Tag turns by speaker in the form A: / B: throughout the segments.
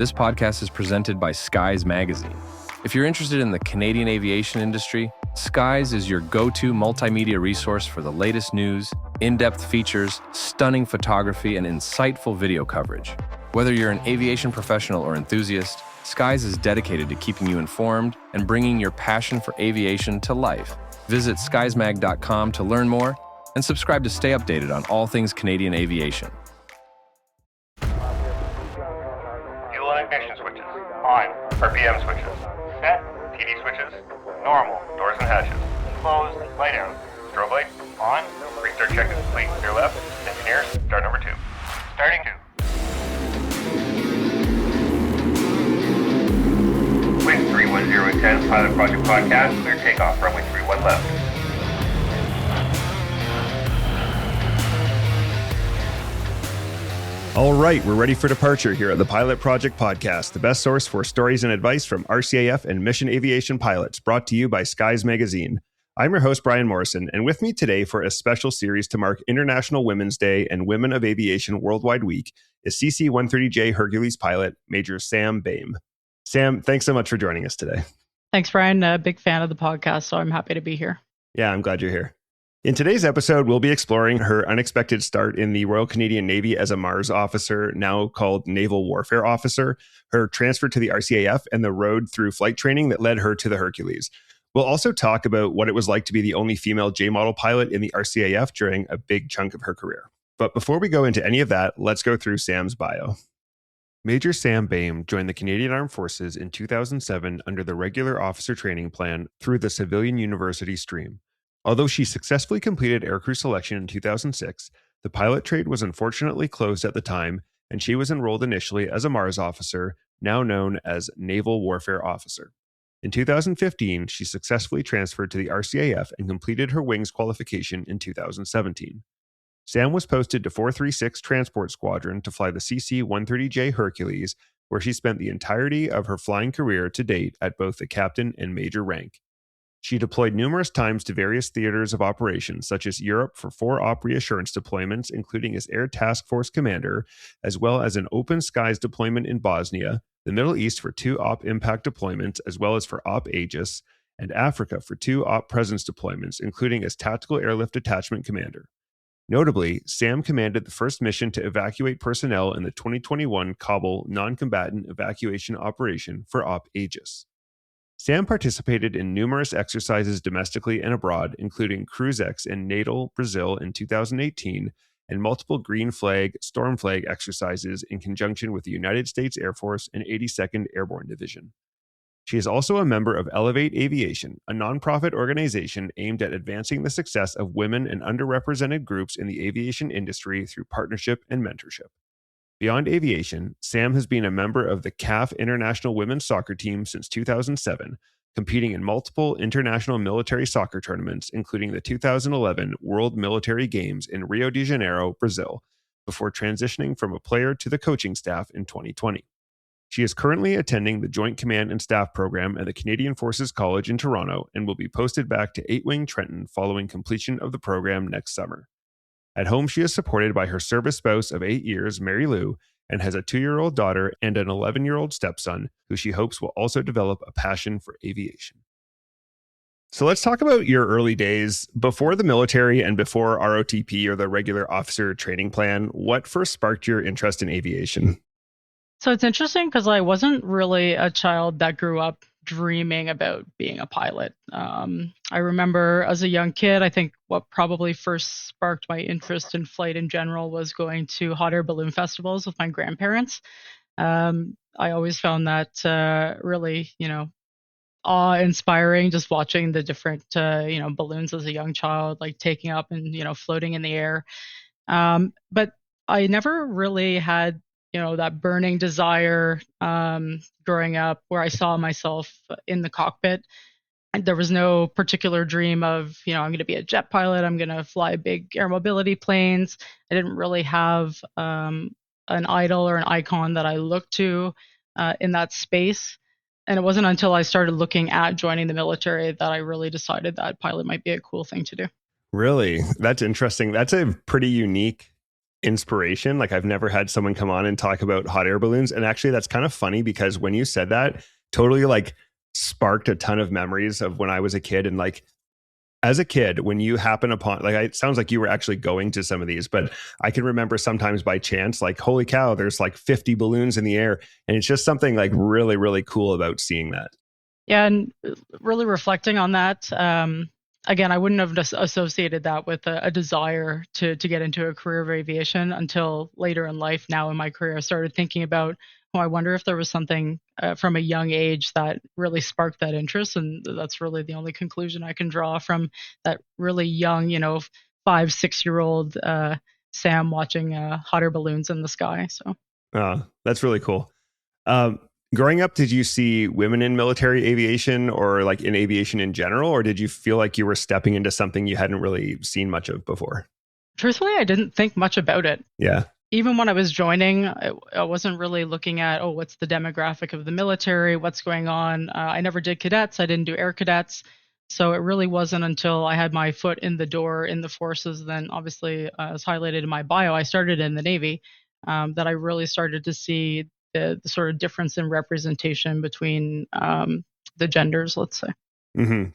A: This podcast is presented by Skies Magazine. If you're interested in the Canadian aviation industry, Skies is your go-to multimedia resource for the latest news, in-depth features, stunning photography, and insightful video coverage. Whether you're an aviation professional or enthusiast, Skies is dedicated to keeping you informed and bringing your passion for aviation to life. Visit skiesmag.com to learn more and subscribe to stay updated on all things Canadian aviation.
B: Fuel and ignition switches on. RPM switches set. TD switches normal. Doors and hatches closed. Light out. Strobe light on. Restart check is complete. Clear left. Engineers, start number 2. Starting 2. Wind 310, Pilot Project Podcast. Clear takeoff. Runway 31 left.
C: All right, we're ready for departure here at the Pilot Project Podcast, the best source for stories and advice from RCAF and mission aviation pilots, brought to you by Skies Magazine. I'm your host, Brian Morrison, and with me today for a special series to mark International Women's Day and Women of Aviation Worldwide Week is CC-130J Hercules pilot, Major Sam Behm. Sam, thanks so much for joining us today.
D: Thanks, Brian. A big fan of the podcast, so I'm happy to be here.
C: Yeah, I'm glad you're here. In today's episode, we'll be exploring her unexpected start in the Royal Canadian Navy as a Mars officer, now called Naval Warfare Officer, her transfer to the RCAF, and the road through flight training that led her to the Hercules. We'll also talk about what it was like to be the only female J-model pilot in the RCAF during a big chunk of her career. But before we go into any of that, let's go through Sam's bio. Major Sam Behm joined the Canadian Armed Forces in 2007 under the regular officer training plan through the Civilian University stream. Although she successfully completed aircrew selection in 2006, the pilot trade was unfortunately closed at the time, and she was enrolled initially as a Mars officer, now known as Naval Warfare Officer. In 2015, she successfully transferred to the RCAF and completed her wings qualification in 2017. Sam was posted to 436 Transport Squadron to fly the CC-130J Hercules, where she spent the entirety of her flying career to date at both the captain and major rank. She deployed numerous times to various theaters of operations, such as Europe for 4 op reassurance deployments, including as Air Task Force Commander, as well as an open skies deployment in Bosnia, the Middle East for 2 op impact deployments, as well as for op Aegis, and Africa for 2 op presence deployments, including as Tactical Airlift Detachment Commander. Notably, Sam commanded the first mission to evacuate personnel in the 2021 Kabul non-combatant evacuation operation for op Aegis. Sam participated in numerous exercises domestically and abroad, including Cruise-X in Natal, Brazil in 2018, and multiple Green Flag, Storm Flag exercises in conjunction with the United States Air Force and 82nd Airborne Division. She is also a member of Elevate Aviation, a nonprofit organization aimed at advancing the success of women and underrepresented groups in the aviation industry through partnership and mentorship. Beyond aviation, Sam has been a member of the CAF International Women's Soccer Team since 2007, competing in multiple international military soccer tournaments, including the 2011 World Military Games in Rio de Janeiro, Brazil, before transitioning from a player to the coaching staff in 2020. She is currently attending the Joint Command and Staff program at the Canadian Forces College in Toronto and will be posted back to 8-Wing Trenton following completion of the program next summer. At home, she is supported by her service spouse of 8 years, Mary Lou, and has a 2-year-old daughter and an 11-year-old stepson, who she hopes will also develop a passion for aviation. So let's talk about your early days. Before the military and before ROTP, or the regular officer training plan, what first sparked your interest in aviation?
D: So it's interesting because I wasn't really a child that grew up dreaming about being a pilot. I remember as a young kid, I think what probably first sparked my interest in flight in general was going to hot air balloon festivals with my grandparents. I always found that really, awe-inspiring, just watching the different, balloons as a young child, like taking up and, floating in the air. But I never really had that burning desire growing up where I saw myself in the cockpit. And there was no particular dream of, I'm going to be a jet pilot. I'm going to fly big air mobility planes. I didn't really have an idol or an icon that I looked to in that space. And it wasn't until I started looking at joining the military that I really decided that pilot might be a cool thing to do.
C: Really? That's interesting. That's a pretty unique inspiration. Like I've never had someone come on and talk about hot air balloons. And actually that's kind of funny because when you said that, totally like sparked a ton of memories of when I was a kid. And like as a kid, when you happen upon, like, it sounds like you were actually going to some of these, but I can remember sometimes by chance, like, holy cow, there's like 50 balloons in the air. And it's just something like really, really cool about seeing that.
D: Yeah, and really reflecting on that, again, I wouldn't have associated that with a desire to get into a career of aviation until later in life. Now in my career, I started thinking about, oh, I wonder if there was something from a young age that really sparked that interest, and that's really the only conclusion I can draw from that really young, 5, 6-year-old Sam watching hot air balloons in the sky. So
C: That's really cool. Growing up, did you see women in military aviation or like in aviation in general, or did you feel like you were stepping into something you hadn't really seen much of before?
D: Truthfully, I didn't think much about it.
C: Yeah.
D: Even when I was joining, I wasn't really looking at, oh, what's the demographic of the military? What's going on? I never did cadets. I didn't do air cadets. So it really wasn't until I had my foot in the door in the forces, then obviously, as highlighted in my bio, I started in the Navy, that I really started to see the sort of difference in representation between the genders, let's say.
C: Mm-hmm.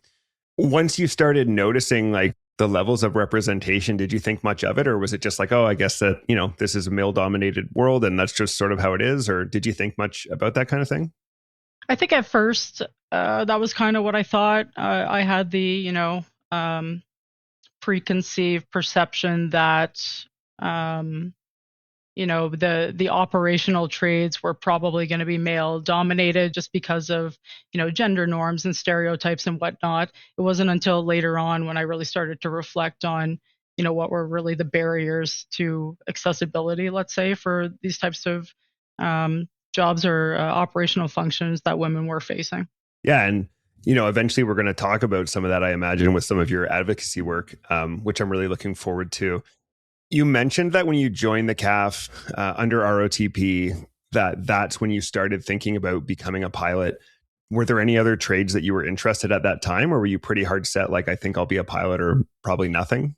C: Once you started noticing like the levels of representation, did you think much of it? Or was it just like, oh, I guess that, this is a male dominated world and that's just sort of how it is? Or did you think much about that kind of thing?
D: I think at first that was kind of what I thought. I had the, preconceived perception that, the operational trades were probably going to be male dominated just because of, gender norms and stereotypes and whatnot. It wasn't until later on when I really started to reflect on, what were really the barriers to accessibility, let's say, for these types of jobs or operational functions that women were facing.
C: Yeah. And, eventually we're going to talk about some of that, I imagine, with some of your advocacy work, which I'm really looking forward to. You mentioned that when you joined the CAF under ROTP, that's when you started thinking about becoming a pilot. Were there any other trades that you were interested at that time, or were you pretty hard set, like, I think I'll be a pilot or probably nothing?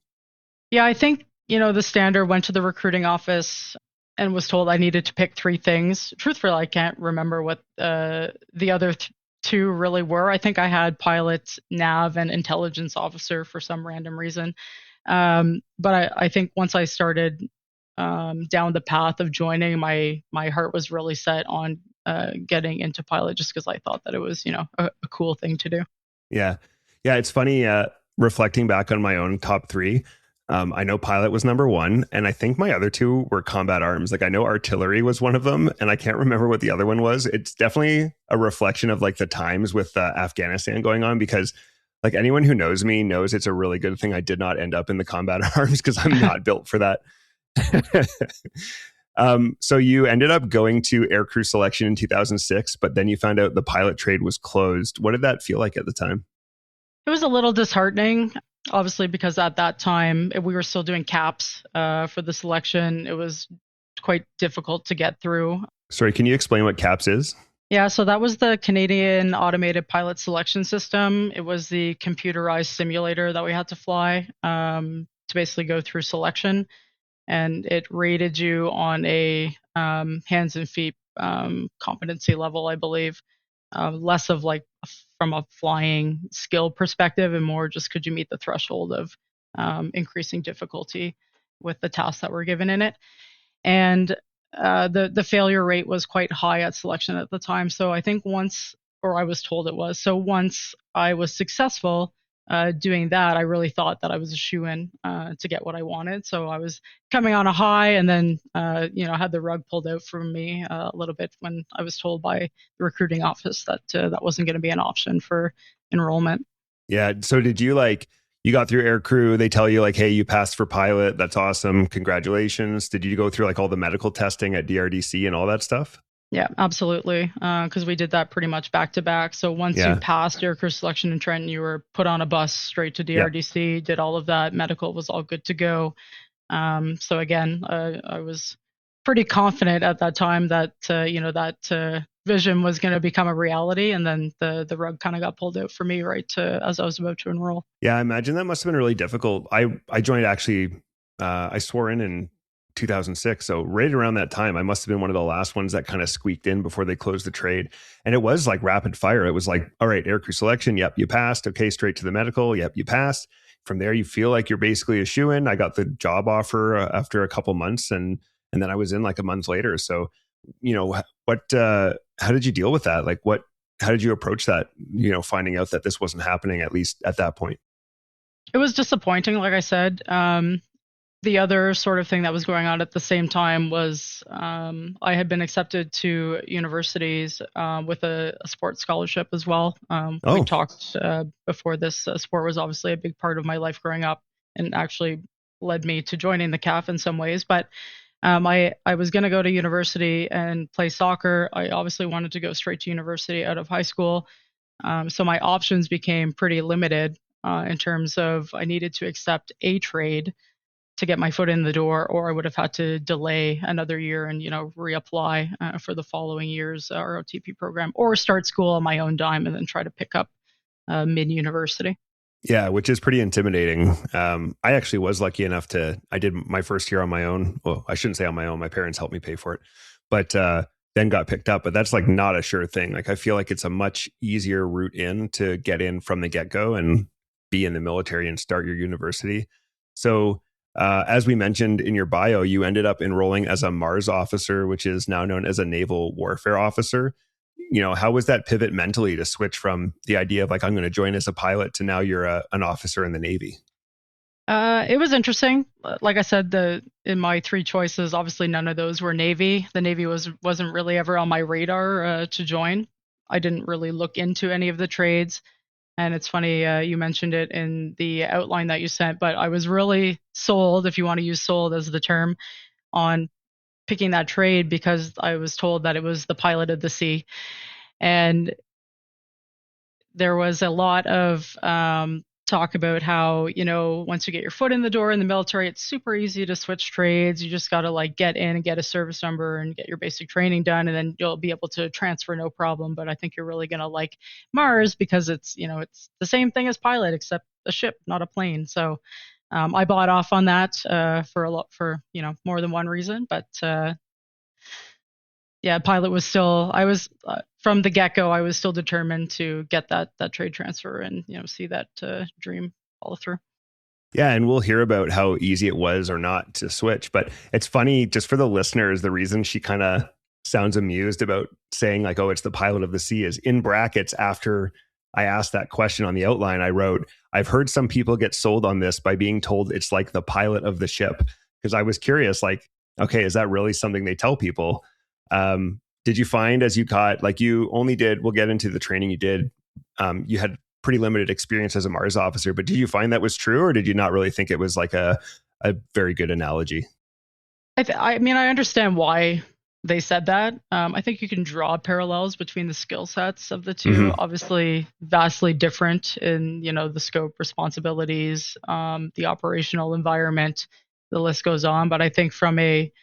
D: Yeah, I think, the standard went to the recruiting office and was told I needed to pick 3 things. Truthfully, I can't remember what the other 2 really were. I think I had pilot, nav, and intelligence officer for some random reason. But I think once I started down the path of joining, my heart was really set on getting into pilot just because I thought that it was, a cool thing to do.
C: Yeah. Yeah. It's funny reflecting back on my own top 3. I know pilot was number 1, and I think my other 2 were combat arms. Like I know artillery was one of them, and I can't remember what the other one was. It's definitely a reflection of like the times with Afghanistan going on, because like anyone who knows me knows it's a really good thing I did not end up in the combat arms because I'm not built for that. So you ended up going to aircrew selection in 2006, but then you found out the pilot trade was closed. What did that feel like at the time?
D: It was a little disheartening, obviously, because at that time we were still doing caps for the selection. It was quite difficult to get through.
C: Sorry, can you explain what CAPS is?
D: Yeah, so that was the Canadian Automated Pilot Selection System. It was the computerized simulator that we had to fly to basically go through selection. And it rated you on a hands and feet competency level, I believe. Less of like from a flying skill perspective and more just could you meet the threshold of increasing difficulty with the tasks that were given in it. And the failure rate was quite high at selection at the time. So I think once I was told it was. So once I was successful doing that, I really thought that I was a shoo-in to get what I wanted. So I was coming on a high, and then had the rug pulled out from me a little bit when I was told by the recruiting office that that wasn't going to be an option for enrollment.
C: Yeah. So did you you got through air crew, they tell you like, hey, you passed for pilot. That's awesome. Congratulations. Did you go through like all the medical testing at DRDC and all that stuff?
D: Yeah, absolutely. Because we did that pretty much back to back. So once you passed aircrew selection in Trenton, you were put on a bus straight to DRDC, did all of that. Medical was all good to go. So again, I was pretty confident at that time that, that vision was going to become a reality. And then the rug kind of got pulled out for me as I was about to enroll.
C: Yeah, I imagine that must have been really difficult. I joined actually, I swore in 2006. So right around that time, I must have been one of the last ones that kind of squeaked in before they closed the trade. And it was like rapid fire. It was like, all right, aircrew selection. Yep, you passed. Okay, straight to the medical. Yep, you passed. From there, you feel like you're basically a shoo-in. I got the job offer after a couple months, and then I was in like a month later. So, how did you deal with that? Like, how did you approach that? Finding out that this wasn't happening, at least at that point.
D: It was disappointing, like I said. The other sort of thing that was going on at the same time was I had been accepted to universities with a sports scholarship as well. We talked before this. Sport was obviously a big part of my life growing up and actually led me to joining the CAF in some ways. But I was going to go to university and play soccer. I obviously wanted to go straight to university out of high school. So my options became pretty limited in terms of I needed to accept a trade to get my foot in the door, or I would have had to delay another year and, reapply for the following year's ROTP program, or start school on my own dime and then try to pick up mid-university.
C: Yeah, which is pretty intimidating. I actually was lucky enough I did my first year on my own. Well, I shouldn't say on my own. My parents helped me pay for it, but then got picked up. But that's like not a sure thing. Like I feel like it's a much easier route in to get in from the get-go and be in the military and start your university. So as we mentioned in your bio, you ended up enrolling as a Mars officer, which is now known as a Naval Warfare Officer. How was that pivot mentally to switch from the idea of like, I'm going to join as a pilot to now you're an officer in the Navy?
D: It was interesting. Like I said, in my three choices, obviously none of those were Navy. The Navy wasn't really ever on my radar to join. I didn't really look into any of the trades. And it's funny, you mentioned it in the outline that you sent, but I was really sold, if you want to use sold as the term, on picking that trade because I was told that it was the pilot of the sea. And there was a lot of talk about how, once you get your foot in the door in the military, it's super easy to switch trades. You just got to like get in and get a service number and get your basic training done, and then you'll be able to transfer no problem. But I think you're really going to like Mars because it's, it's the same thing as pilot, except a ship, not a plane. So I bought off on that for more than one reason. But yeah, pilot was still, I was from the get-go, I was still determined to get that trade transfer and, see that dream follow through.
C: Yeah, and we'll hear about how easy it was or not to switch. But it's funny, just for the listeners, the reason she kind of sounds amused about saying like, oh, it's the pilot of the sea is in brackets. After I asked that question on the outline, I wrote, I've heard some people get sold on this by being told it's like the pilot of the ship. Because I was curious, like, okay, is that really something they tell people? Did you find as you got, like you only did, we'll get into the training you did, you had pretty limited experience as a Mars officer, but did you find that was true, or did you not really think it was like a very good analogy?
D: I mean, I understand why they said that. I think you can draw parallels between the skill sets of the two. Mm-hmm. Obviously, vastly different in, the scope, responsibilities, the operational environment, the list goes on. But I think from a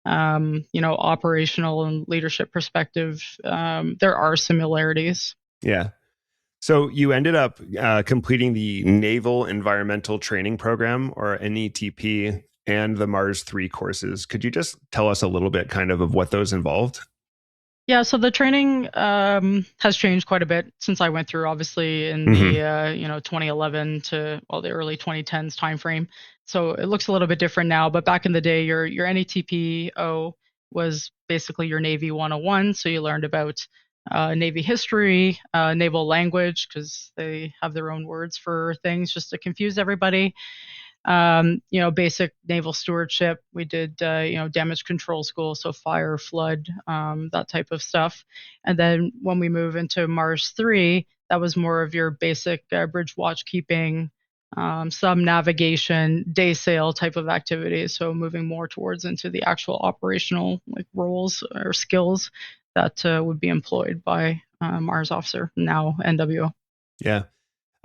D: operational and leadership perspective, there are similarities.
C: Yeah. So you ended up completing the Naval Environmental Training Program, or NETP, and the Mars 3 courses. Could you just tell us a little bit kind of what those involved?
D: Yeah, so the training has changed quite a bit since I went through, obviously, in the 2011 to the early 2010s timeframe. So it looks a little bit different now, but back in the day, your NETPO was basically your Navy 101. So you learned about Navy history, naval language, because they have their own words for things just to confuse everybody. Basic naval stewardship. We did, damage control school, so fire, flood, that type of stuff. And then when we move into Mars 3, that was more of your basic bridge watchkeeping, some navigation, day sail type of activities. So moving more towards into the actual operational roles or skills that would be employed by Mars officer, now NWO.
C: Yeah.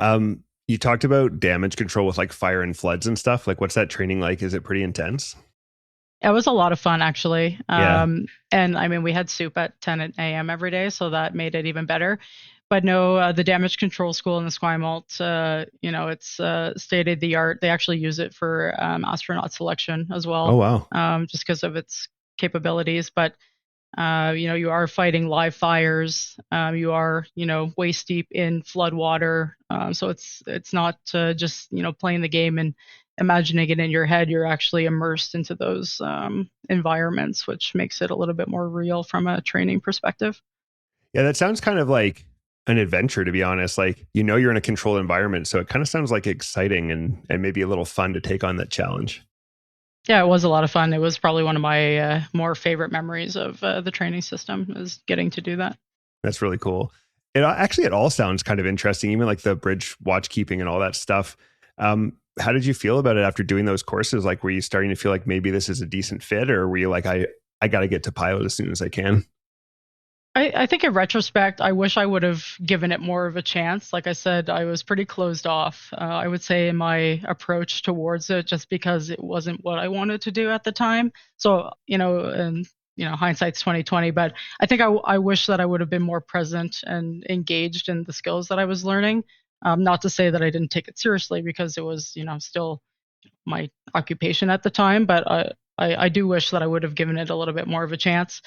C: You talked about damage control with like fire and floods and stuff. Like, what's that training like? Is it pretty intense?
D: It was a lot of fun, actually.
C: Yeah.
D: And I mean, we had soup at 10 a.m. every day, so that made it even better. But no, the damage control school in the Esquimalt, it's state of the art. They actually use it for astronaut selection as
C: Oh,
D: well,
C: wow.
D: just because of its capabilities. But you are fighting live fires. You are, waist deep in flood water. So it's not just playing the game and imagining it in your head. You're actually immersed into those environments, which makes it a little bit more real from a training perspective.
C: Yeah, that sounds kind of like an adventure, to be honest. Like, you're in a controlled environment, so it kind of sounds like exciting and maybe a little fun to take on that challenge.
D: Yeah, it was a lot of fun. It was probably one of my more favorite memories of the training system is getting to do that.
C: That's really cool. It all sounds kind of interesting, even like the bridge watch keeping and all that stuff. How did you feel about it after doing those courses? Like, were you starting to feel like maybe this is a decent fit, or were you like, I got to get to pilot as soon as I can?
D: I think in retrospect, I wish I would have given it more of a chance. Like I said, I was pretty closed off, I would say, in my approach towards it, just because it wasn't what I wanted to do at the time. So, and hindsight's 2020, but I think I wish that I would have been more present and engaged in the skills that I was learning. Not to say that I didn't take it seriously, because it was, still my occupation at the time, but I do wish that I would have given it a little bit more of a chance.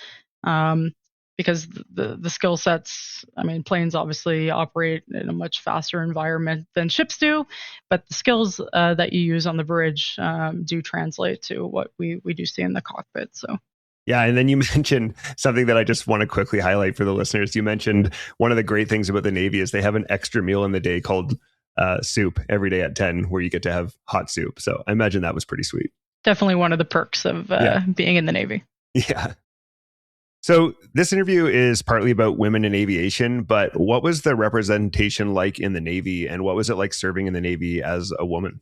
D: Um, because the skill sets, I mean, planes obviously operate in a much faster environment than ships do, but the skills that you use on the bridge do translate to what we do see in the cockpit. So.
C: Yeah. And then you mentioned something that I just want to quickly highlight for the listeners. You mentioned one of the great things about the Navy is they have an extra meal in the day called soup every day at 10, where you get to have hot soup. So I imagine that was pretty sweet.
D: Definitely one of the perks of being in the Navy.
C: Yeah. So this interview is partly about women in aviation, but what was the representation like in the Navy, and what was it like serving in the Navy as a woman?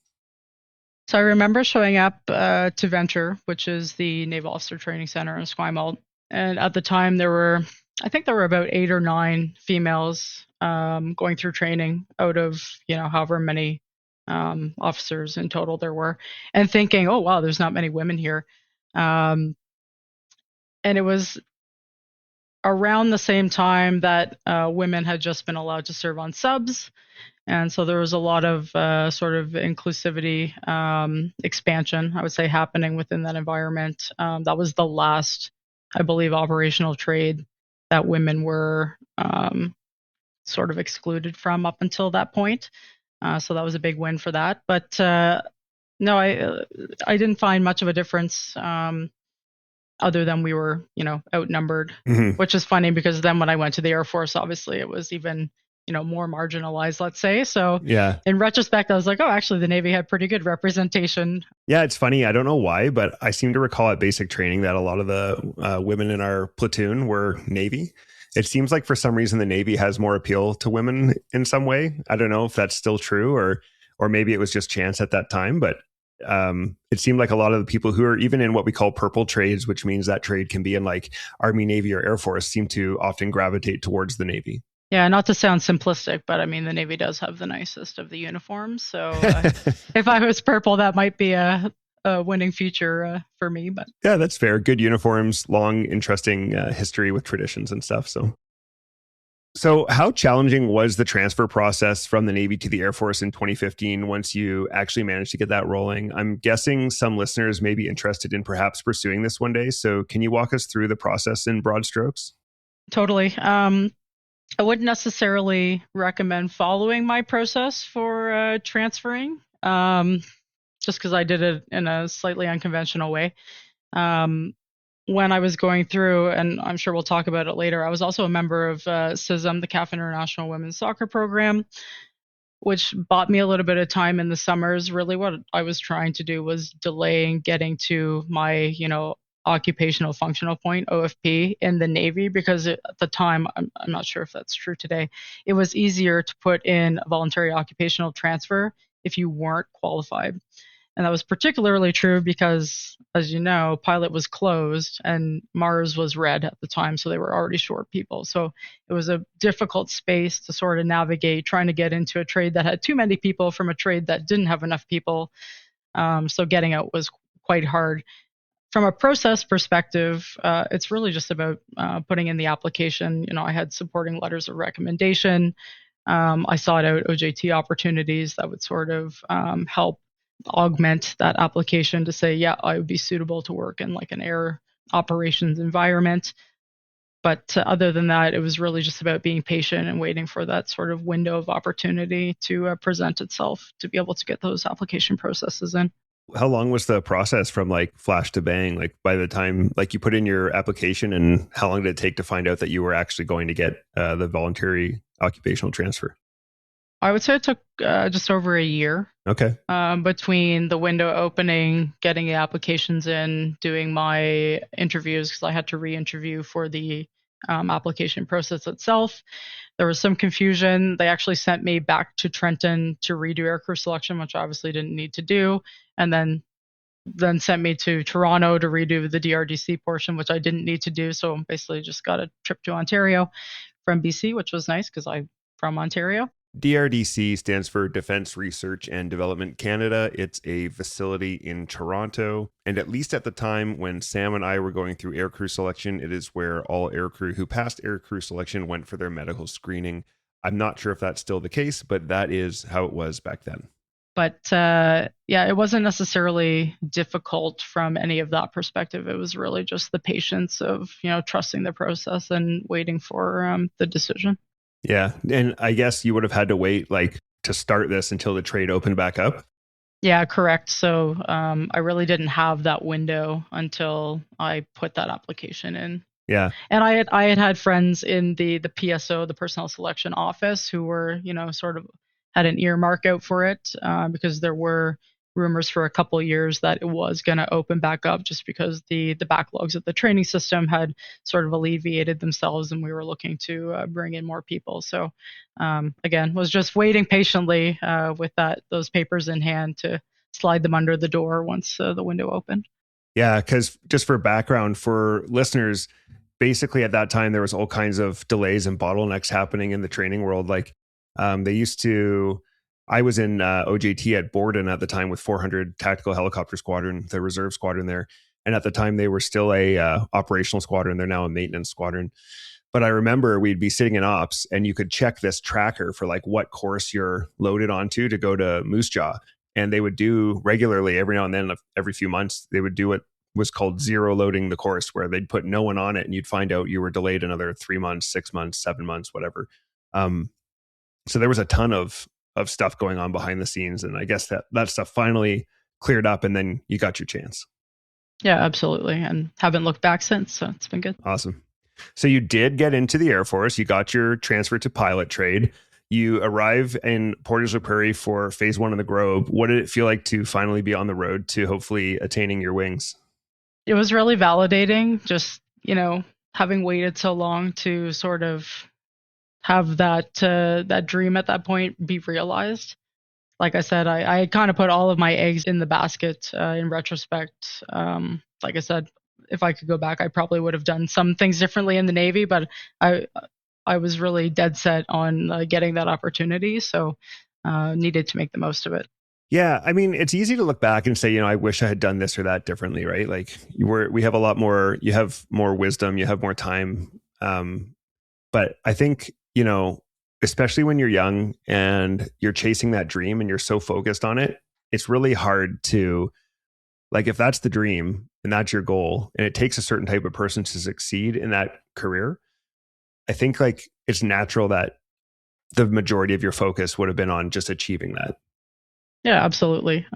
D: So I remember showing up to Venture, which is the Naval Officer Training Center in Esquimalt. And at the time, I think there were about 8 or 9 females going through training out of, however many officers in total there were, and thinking, oh, wow, there's not many women here. And it was around the same time that women had just been allowed to serve on subs. And so there was a lot of sort of inclusivity expansion, I would say, happening within that environment. That was the last, I believe, operational trade that women were sort of excluded from up until that point. So that was a big win for that. But no, I didn't find much of a difference other than we were, outnumbered, which is funny because then when I went to the Air Force, obviously it was even, more marginalized, let's say. So
C: Yeah.
D: in retrospect, I was like, oh, actually the Navy had pretty good representation.
C: Yeah, it's funny. I don't know why, but I seem to recall at basic training that a lot of the women in our platoon were Navy. It seems like for some reason the Navy has more appeal to women in some way. I don't know if that's still true, or maybe it was just chance at that time, but it seemed like a lot of the people who are even in what we call purple trades, which means that trade can be in like Army, Navy, or Air Force, seem to often gravitate towards the Navy.
D: Yeah, not to sound simplistic, but I mean, the Navy does have the nicest of the uniforms. So if I was purple, that might be a winning feature for me. But
C: yeah, that's fair. Good uniforms, long, interesting history with traditions and stuff. So how challenging was the transfer process from the Navy to the Air Force in 2015 once you actually managed to get that rolling? I'm guessing some listeners may be interested in perhaps pursuing this one day. So can you walk us through the process in broad strokes?
D: Totally. I wouldn't necessarily recommend following my process for transferring, just because I did it in a slightly unconventional way. When I was going through, and I'm sure we'll talk about it later, I was also a member of CISM, the CAF International Women's Soccer Program, which bought me a little bit of time in the summers. Really what I was trying to do was delaying getting to my, occupational functional point, OFP, in the Navy, because at the time, I'm not sure if that's true today, it was easier to put in a voluntary occupational transfer if you weren't qualified. And that was particularly true because, as you know, pilot was closed and Mars was red at the time, so they were already short people. So it was a difficult space to sort of navigate, trying to get into a trade that had too many people from a trade that didn't have enough people. So getting out was quite hard. From a process perspective, it's really just about putting in the application. I had supporting letters of recommendation. I sought out OJT opportunities that would sort of help augment that application to say, yeah, I would be suitable to work in like an air operations environment. But other than that, it was really just about being patient and waiting for that sort of window of opportunity to present itself to be able to get those application processes in.
C: How long was the process from like flash to bang? Like by the time like you put in your application, and how long did it take to find out that you were actually going to get the voluntary occupational transfer?
D: I would say it took just over a year.
C: Okay.
D: Between the window opening, getting the applications in, doing my interviews, because I had to re-interview for the application process itself. There was some confusion. They actually sent me back to Trenton to redo aircrew selection, which I obviously didn't need to do, and then sent me to Toronto to redo the DRDC portion, which I didn't need to do. So basically just got a trip to Ontario from BC, which was nice because I'm from Ontario.
C: DRDC stands for Defense Research and Development Canada. It's a facility in Toronto. And at least at the time when Sam and I were going through aircrew selection, it is where all aircrew who passed aircrew selection went for their medical screening. I'm not sure if that's still the case, but that is how it was back then.
D: But yeah, it wasn't necessarily difficult from any of that perspective. It was really just the patience of, trusting the process and waiting for the decision.
C: Yeah. And I guess you would have had to wait like to start this until the trade opened back up.
D: Yeah, correct. So I really didn't have that window until I put that application in.
C: Yeah.
D: And I had friends in the PSO, the personnel selection office, who were, sort of had an earmark out for it because there were rumors for a couple of years that it was going to open back up just because the backlogs of the training system had sort of alleviated themselves and we were looking to bring in more people. So again, was just waiting patiently with those papers in hand to slide them under the door once the window opened.
C: Yeah, because just for background for listeners, basically at that time there was all kinds of delays and bottlenecks happening in the training world. Like they used to, I was in OJT at Borden at the time with 400 Tactical Helicopter Squadron, the reserve squadron there. And at the time they were still a operational squadron. They're now a maintenance squadron. But I remember we'd be sitting in ops and you could check this tracker for like what course you're loaded onto to go to Moose Jaw. And they would do regularly every now and then, every few months, they would do what was called zero loading the course, where they'd put no one on it and you'd find out you were delayed another 3 months, 6 months, 7 months, whatever. So there was a ton of stuff going on behind the scenes. And I guess that stuff finally cleared up and then you got your chance.
D: Yeah, absolutely. And haven't looked back since. So it's been good.
C: Awesome. So you did get into the Air Force. You got your transfer to pilot trade. You arrive in Portage la Prairie for phase 1 of the Grob. What did it feel like to finally be on the road to hopefully attaining your wings?
D: It was really validating, just, having waited so long to sort of have that dream at that point be realized. Like I said, I kind of put all of my eggs in the basket in retrospect. Like I said, if I could go back, I probably would have done some things differently in the Navy, but I was really dead set on getting that opportunity. So needed to make the most of it.
C: Yeah. I mean, it's easy to look back and say, I wish I had done this or that differently, right? Like we have a lot more, you have more wisdom, you have more time. But I think, especially when you're young and you're chasing that dream and you're so focused on it, it's really hard to, like, if that's the dream and that's your goal and it takes a certain type of person to succeed in that career, I think like it's natural that the majority of your focus would have been on just achieving that.
D: Yeah, absolutely.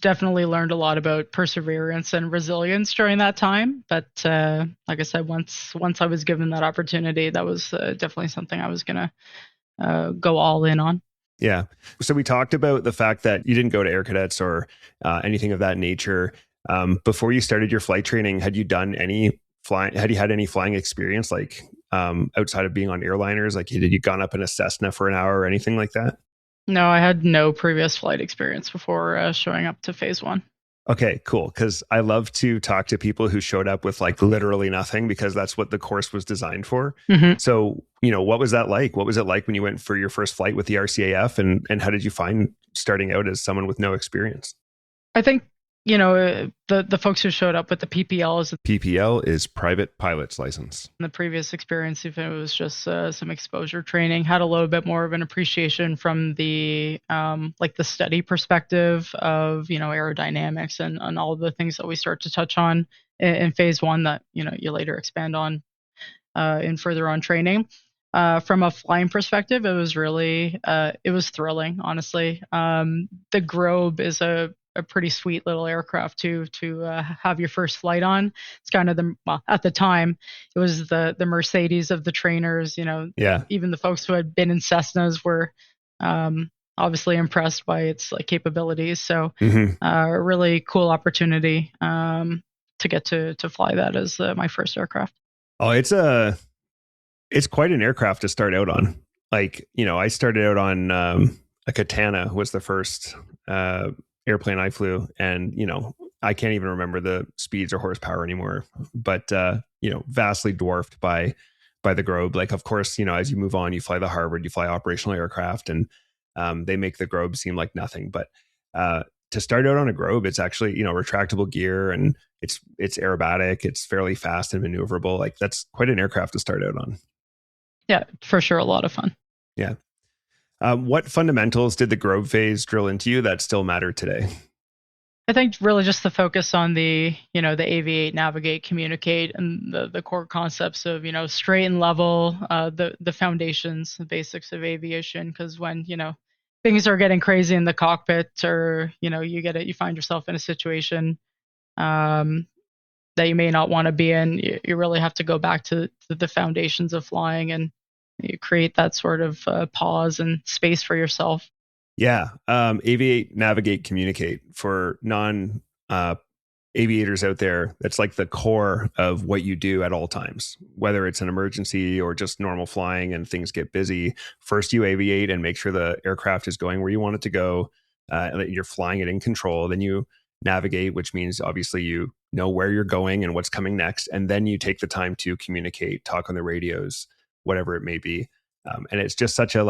D: Definitely learned a lot about perseverance and resilience during that time. But like I said, once I was given that opportunity, that was definitely something I was going to go all in on.
C: Yeah. So we talked about the fact that you didn't go to Air Cadets or anything of that nature. Before you started your flight training, had you done any flying? Had you had any flying experience, like outside of being on airliners? Like, had you gone up in a Cessna for an hour or anything like that?
D: No, I had no previous flight experience before showing up to phase 1.
C: Okay, cool. Because I love to talk to people who showed up with like literally nothing, because that's what the course was designed for.
D: Mm-hmm.
C: So, what was that like? What was it like when you went for your first flight with the RCAF? And how did you find starting out as someone with no experience?
D: I think the folks who showed up with the PPLs
C: PPL is private pilot's license.
D: in the previous experience, if it was just some exposure training, had a little bit more of an appreciation from the like the study perspective of aerodynamics and all of the things that we start to touch on in phase one that you later expand on in further on training. From a flying perspective, it was really it was thrilling, honestly. The Grob is a pretty sweet little aircraft to have your first flight on. It's kind of at the time it was the Mercedes of the trainers.
C: Yeah.
D: Even the folks who had been in Cessnas were obviously impressed by its capabilities. So a really cool opportunity to get to fly that as my first aircraft.
C: Oh, it's quite an aircraft to start out on. Like, I started out on a Katana was the first airplane I flew, and I can't even remember the speeds or horsepower anymore, but vastly dwarfed by the Grob. Like, of course, as you move on, you fly the Harvard, you fly operational aircraft, and they make the Grob seem like nothing. But to start out on a Grob, it's actually retractable gear, and it's aerobatic, it's fairly fast and maneuverable. Like, that's quite an aircraft to start out on.
D: Yeah, for sure, a lot of fun.
C: Yeah. What fundamentals did the Grob phase drill into you that still matter today?
D: I think really just the focus on the aviate, navigate, communicate, and the core concepts of straight and level, the foundations, the basics of aviation. Because when things are getting crazy in the cockpit, or you find yourself in a situation that you may not want to be in, you really have to go back to the foundations of flying, and you create that sort of pause and space for yourself.
C: Yeah. Aviate, navigate, communicate. For non aviators out there, that's like the core of what you do at all times, whether it's an emergency or just normal flying and things get busy. First, you aviate and make sure the aircraft is going where you want it to go, and that you're flying it in control. Then you navigate, which means obviously you know where you're going and what's coming next. And then you take the time to communicate, talk on the radios, whatever it may be. And it's just such a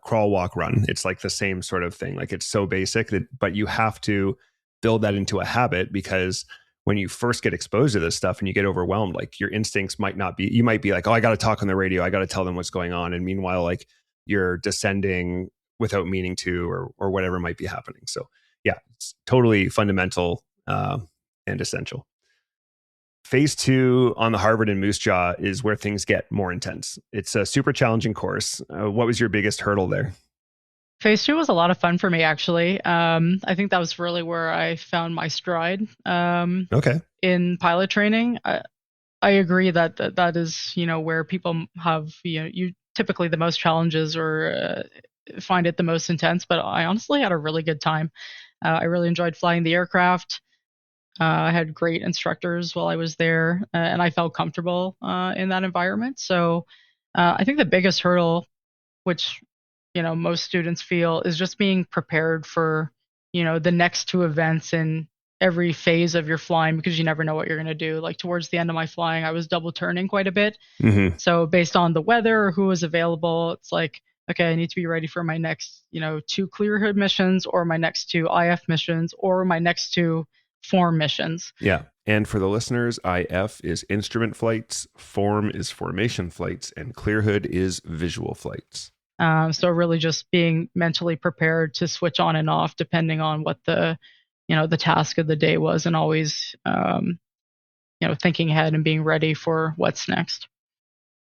C: crawl, walk, run. It's like the same sort of thing. Like, it's so basic but you have to build that into a habit, because when you first get exposed to this stuff and you get overwhelmed, like, your instincts might not be, you might be like, oh, I got to talk on the radio, I got to tell them what's going on. And meanwhile, like, you're descending without meaning to, or whatever might be happening. So yeah, it's totally fundamental and essential. Phase 2 on the Harvard and Moose Jaw is where things get more intense. It's a super challenging course. What was your biggest hurdle there?
D: Phase 2 was a lot of fun for me, actually. I think that was really where I found my stride.
C: Okay.
D: In pilot training, I agree that is where people have you typically the most challenges, or find it the most intense. But I honestly had a really good time. I really enjoyed flying the aircraft. I had great instructors while I was there, and I felt comfortable in that environment. So I think the biggest hurdle, which most students feel, is just being prepared for the next two events in every phase of your flying, because you never know what you're going to do. Like, towards the end of my flying, I was double turning quite a bit.
C: Mm-hmm.
D: So based on the weather or who was available, it's like, okay, I need to be ready for my next 2 clear hood missions, or my next 2 IF missions, or my next 2 form missions.
C: Yeah. And for the listeners, IF is instrument flights, form is formation flights, and clear hood is visual flights.
D: So really just being mentally prepared to switch on and off depending on what the task of the day was, and always thinking ahead and being ready for what's next.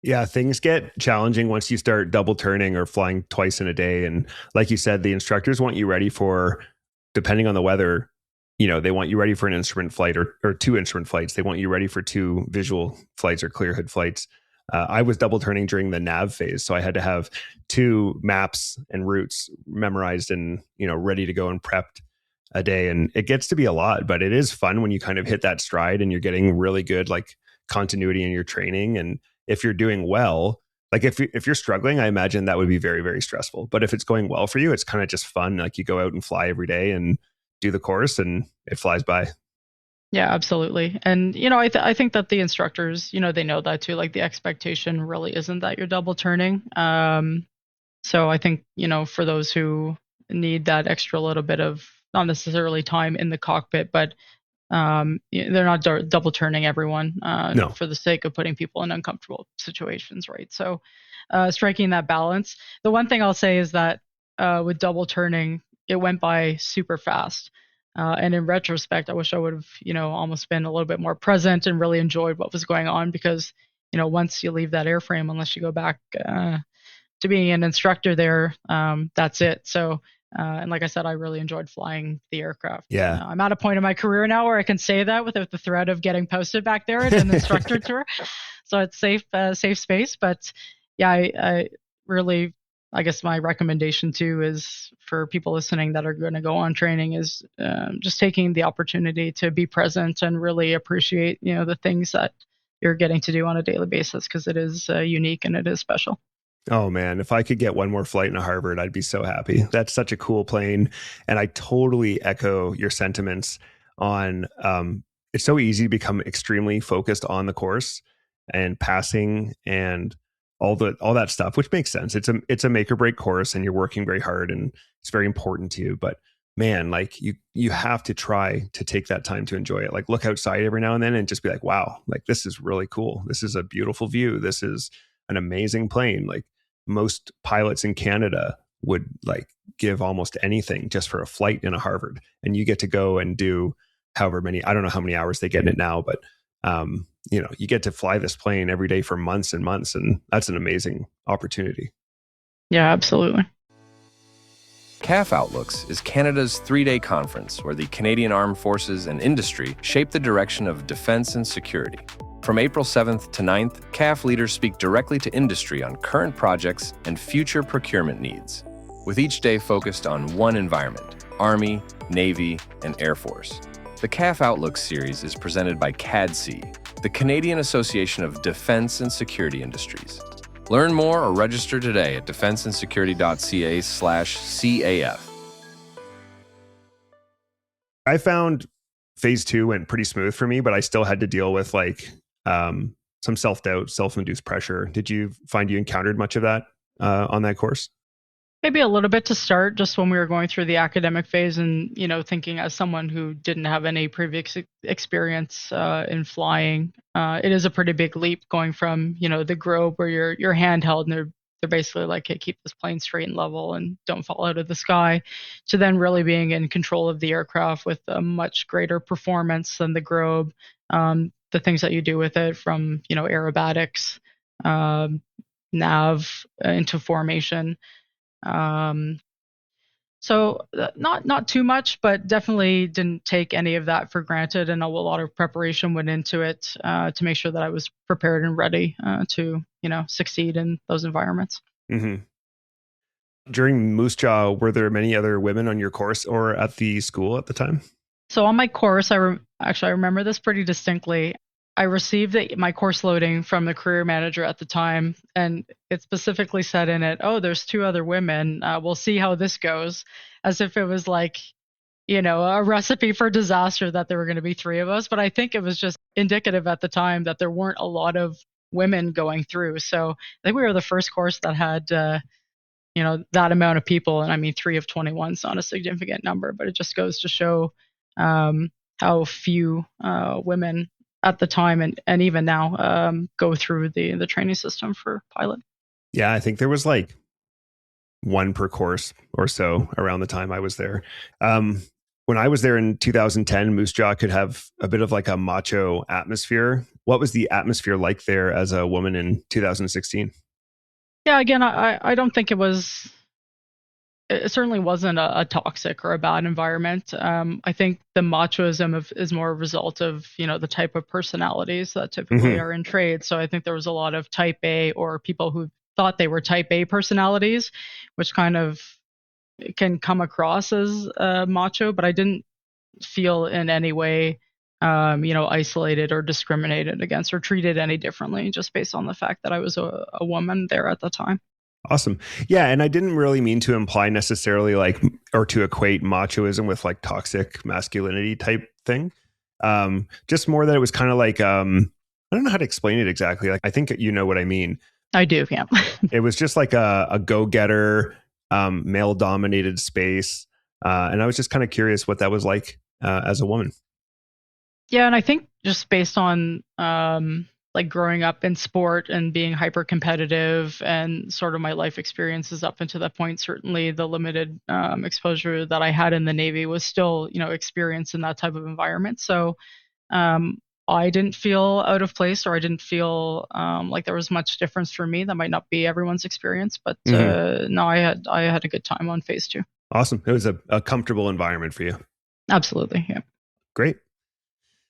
C: Yeah, things get challenging once you start double turning or flying twice in a day. And like you said, the instructors want you ready for, depending on the weather, they want you ready for an instrument flight or 2 instrument flights. They want you ready for 2 visual flights or clear hood flights. I was double turning during the nav phase, so I had to have 2 maps and routes memorized and ready to go and prepped a day. And it gets to be a lot, but it is fun when you kind of hit that stride and you're getting really good like continuity in your training. And if you're doing well, like if you're struggling, I imagine that would be very, very stressful. But if it's going well for you, it's kind of just fun. Like, you go out and fly every day and do the course, and it flies by.
D: Yeah, absolutely. And I think that the instructors, they know that too. Like, the expectation really isn't that you're double turning. So I think for those who need that extra little bit of not necessarily time in the cockpit, but they're not double turning everyone
C: No.
D: for the sake of putting people in uncomfortable situations, right? So striking that balance. The one thing I'll say is that with double turning, it went by super fast. And in retrospect, I wish I would have, almost been a little bit more present and really enjoyed what was going on, because, once you leave that airframe, unless you go back to being an instructor there, that's it. So, and like I said, I really enjoyed flying the aircraft.
C: Yeah.
D: I'm at a point in my career now where I can say that without the threat of getting posted back there at an instructor tour. So it's safe space. But yeah, I really, I guess my recommendation too is for people listening that are going to go on training is just taking the opportunity to be present and really appreciate, the things that you're getting to do on a daily basis, because it is unique and it is special.
C: Oh man, if I could get one more flight in a Harvard, I'd be so happy. That's such a cool plane. And I totally echo your sentiments on it's so easy to become extremely focused on the course and passing and all that stuff, which makes sense. It's a make or break course and you're working very hard and it's very important to you. But man, like you have to try to take that time to enjoy it. Like look outside every now and then and just be like, wow, like this is really cool. This is a beautiful view. This is an amazing plane. Like most pilots in Canada would like give almost anything just for a flight in a Harvard, and you get to go and do however many, I don't know how many hours they get in it now, but you get to fly this plane every day for months and months, and that's an amazing opportunity.
D: Yeah, absolutely.
A: CAF Outlooks is Canada's 3-day conference where the Canadian Armed Forces and industry shape the direction of defense and security. From April 7th to 9th, CAF leaders speak directly to industry on current projects and future procurement needs, with each day focused on one environment: Army, Navy, and Air Force. The CAF Outlook series is presented by CADC, the Canadian Association of Defense and Security Industries. Learn more or register today at defenseandsecurity.ca/CAF.
C: I found phase 2 went pretty smooth for me, but I still had to deal with some self-doubt, self-induced pressure. Did you find you encountered much of that on that course?
D: Maybe a little bit to start, just when we were going through the academic phase and, thinking as someone who didn't have any previous experience in flying. It is a pretty big leap going from, the Grob where you're handheld and they're basically like, hey, keep this plane straight and level and don't fall out of the sky, to then really being in control of the aircraft with a much greater performance than the Grob. The things that you do with it, from, aerobatics, nav into formation. So not too much, but definitely didn't take any of that for granted, and a lot of preparation went into it to make sure that I was prepared and ready to succeed in those environments.
C: Mm-hmm. During Moose Jaw, were there many other women on your course or at the school at the time?
D: So on my course, I remember this pretty distinctly. I received my course loading from the career manager at the time, and it specifically said in it, "Oh, there's 2 other women. We'll see how this goes," as if it was like, a recipe for disaster that there were going to be 3 of us. But I think it was just indicative at the time that there weren't a lot of women going through. So I think we were the first course that had, that amount of people. And I mean, 3 of 21 is not a significant number, but it just goes to show how few women at the time and even now go through the training system for pilot.
C: Yeah, I think there was like 1 per course or so around the time I was there. When I was there in 2010, Moose Jaw could have a bit of like a macho atmosphere. What was the atmosphere like there as a woman in 2016?
D: Yeah, again, I don't think it certainly wasn't a toxic or a bad environment. I think the machoism is more a result of, the type of personalities that typically are in trade. So I think there was a lot of type A, or people who thought they were type A personalities, which kind of can come across as macho, but I didn't feel in any way, isolated or discriminated against or treated any differently just based on the fact that I was a woman there at the time.
C: Awesome. Yeah. And I didn't really mean to imply necessarily or to equate machoism with like toxic masculinity type thing. Just more that it was kind of like, I don't know how to explain it exactly. Like, I think you know what I mean.
D: I do. Yeah.
C: It was just like a go-getter, male dominated space. And I was just kind of curious what that was like as a woman.
D: Yeah, and I think just based on like growing up in sport and being hyper competitive and sort of my life experiences up until that point, certainly the limited exposure that I had in the Navy was still, experience in that type of environment. So um, I didn't feel out of place, or I didn't feel like there was much difference for me. That might not be everyone's experience, but
C: Hmm.
D: no, I had a good time on phase two.
C: Awesome. It was a comfortable environment for you.
D: Absolutely, yeah.
C: Great.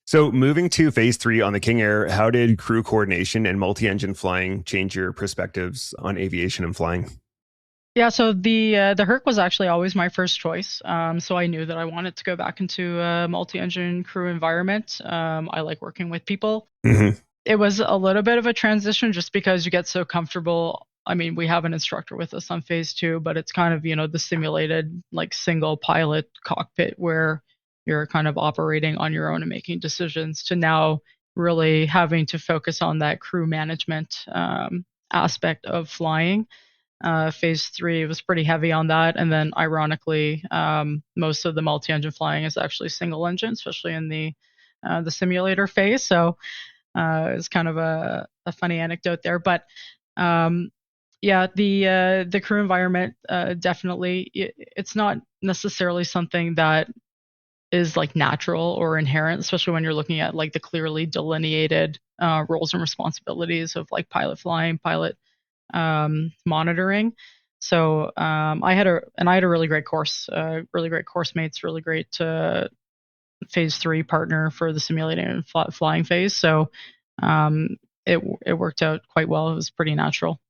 C: So moving to phase three on the King Air, how did crew coordination and multi-engine flying change your perspectives on aviation and flying?
D: Yeah, so the Herc was actually always my first choice. So I knew that I wanted to go back into a multi-engine crew environment. I like working with people.
C: Hmm.
D: It was a little bit of a transition just because you get so comfortable. I mean, we have an instructor with us on phase two, but it's kind of, the simulated like single pilot cockpit where you're kind of operating on your own and making decisions, to now really having to focus on that crew management aspect of flying. Phase three was pretty heavy on that, and then ironically, most of the multi-engine flying is actually single engine, especially in the simulator phase. So it's kind of a funny anecdote there, but um, yeah, the crew environment definitely, it's not necessarily something that is like natural or inherent, especially when you're looking at like the clearly delineated roles and responsibilities of like pilot flying, pilot monitoring. So I had a really great course, really great course mates, really great phase three partner for the simulating and flying phase. So um, it worked out quite well. It was pretty natural.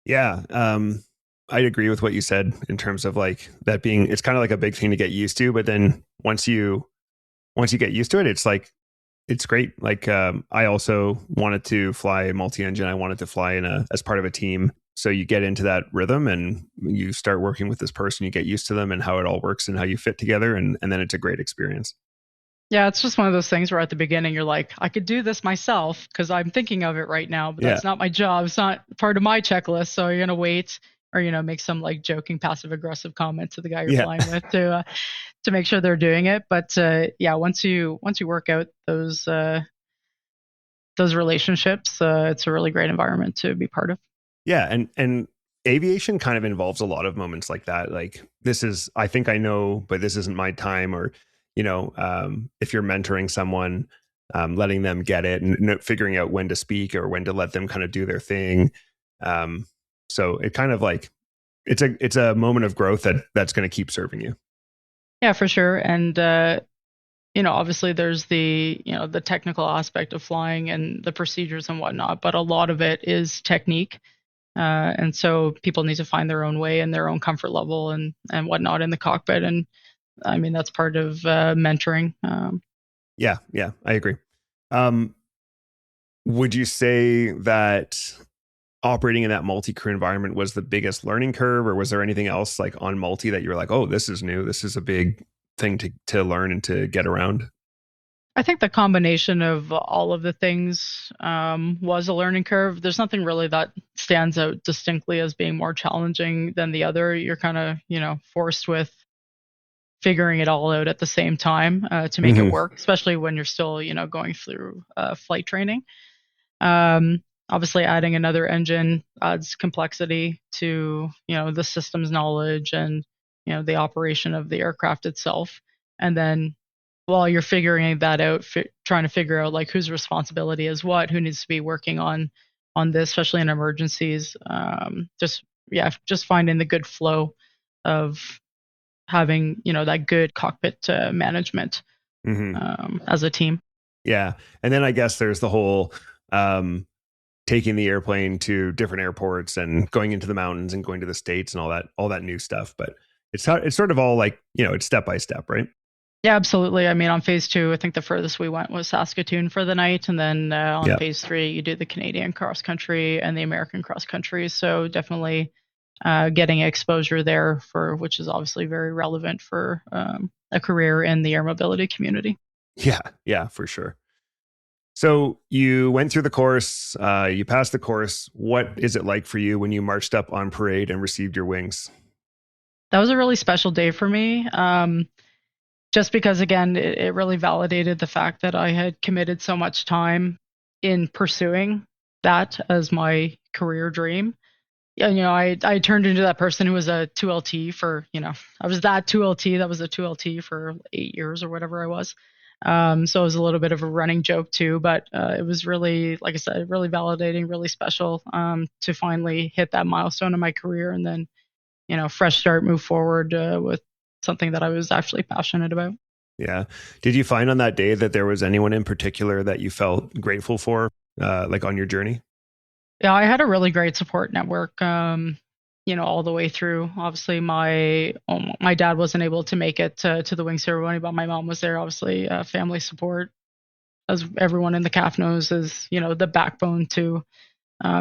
C: Yeah. I'd agree with what you said in terms of like that being, it's kind of like a big thing to get used to, but then once you get used to it, it's like, it's great. Like, I also wanted to fly multi-engine. I wanted to fly as part of a team. So you get into that rhythm and you start working with this person, you get used to them and how it all works and how you fit together. And then it's a great experience.
D: Yeah, it's just one of those things where at the beginning you're like, I could do this myself because I'm thinking of it right now, but
C: Yeah.
D: that's not my job. It's not part of my checklist. So you're gonna wait, or make some like joking passive aggressive comment to the guy you're
C: Yeah.
D: flying with to make sure they're doing it. But yeah, once you work out those relationships, it's a really great environment to be part of.
C: Yeah. And aviation kind of involves a lot of moments like that. Like, this is, I think I know, but this isn't my time. Or, if you're mentoring someone, letting them get it and figuring out when to speak or when to let them kind of do their thing. Um, so it kind of like, it's a moment of growth that's going to keep serving you.
D: Yeah, for sure. And obviously there's the technical aspect of flying and the procedures and whatnot, but a lot of it is technique. And so people need to find their own way and their own comfort level and whatnot in the cockpit. And I mean, that's part of mentoring.
C: Yeah. Yeah. I agree. Um, would you say that operating in that multi-crew environment was the biggest learning curve, or was there anything else like on multi that you were like, oh, this is new, this is a big thing to learn and to get around?
D: I think the combination of all of the things was a learning curve. There's nothing really that stands out distinctly as being more challenging than the other. You're kind of, forced with figuring it all out at the same time to make it
C: Hmm.
D: work, especially when you're still, going through flight training. Um, Obviously, adding another engine adds complexity to the system's knowledge and the operation of the aircraft itself. And then while you're figuring that out, trying to figure out like whose responsibility is what, who needs to be working on this, especially in emergencies. Just finding the good flow of having that good cockpit management
C: Hmm.
D: as a team.
C: Yeah. And then I guess there's the whole um, taking the airplane to different airports and going into the mountains and going to the States and all that new stuff. But it's sort of all like, it's step by step, right?
D: Yeah, absolutely. I mean, on phase two, I think the furthest we went was Saskatoon for the night, and then on
C: Yeah.
D: phase three, you do the Canadian cross country and the American cross country. So definitely getting exposure there, for which is obviously very relevant for a career in the air mobility community.
C: Yeah. Yeah, for sure. So you went through the course, you passed the course. What is it like for you when you marched up on parade and received your wings?
D: That was a really special day for me. Just because, again, it really validated the fact that I had committed so much time in pursuing that as my career dream. Yeah, I turned into that person who was a 2LT for, I was that 2LT that was a 2LT for 8 years or whatever I was. So it was a little bit of a running joke too, but it was really, like I said, really validating, really special to finally hit that milestone in my career and then, fresh start, move forward with something that I was actually passionate about.
C: Yeah. Did you find on that day that there was anyone in particular that you felt grateful for, like on your journey?
D: Yeah, I had a really great support network, all the way through. Obviously, my dad wasn't able to make it to the wing ceremony, but my mom was there. Obviously, family support, as everyone in the CAF knows, is the backbone to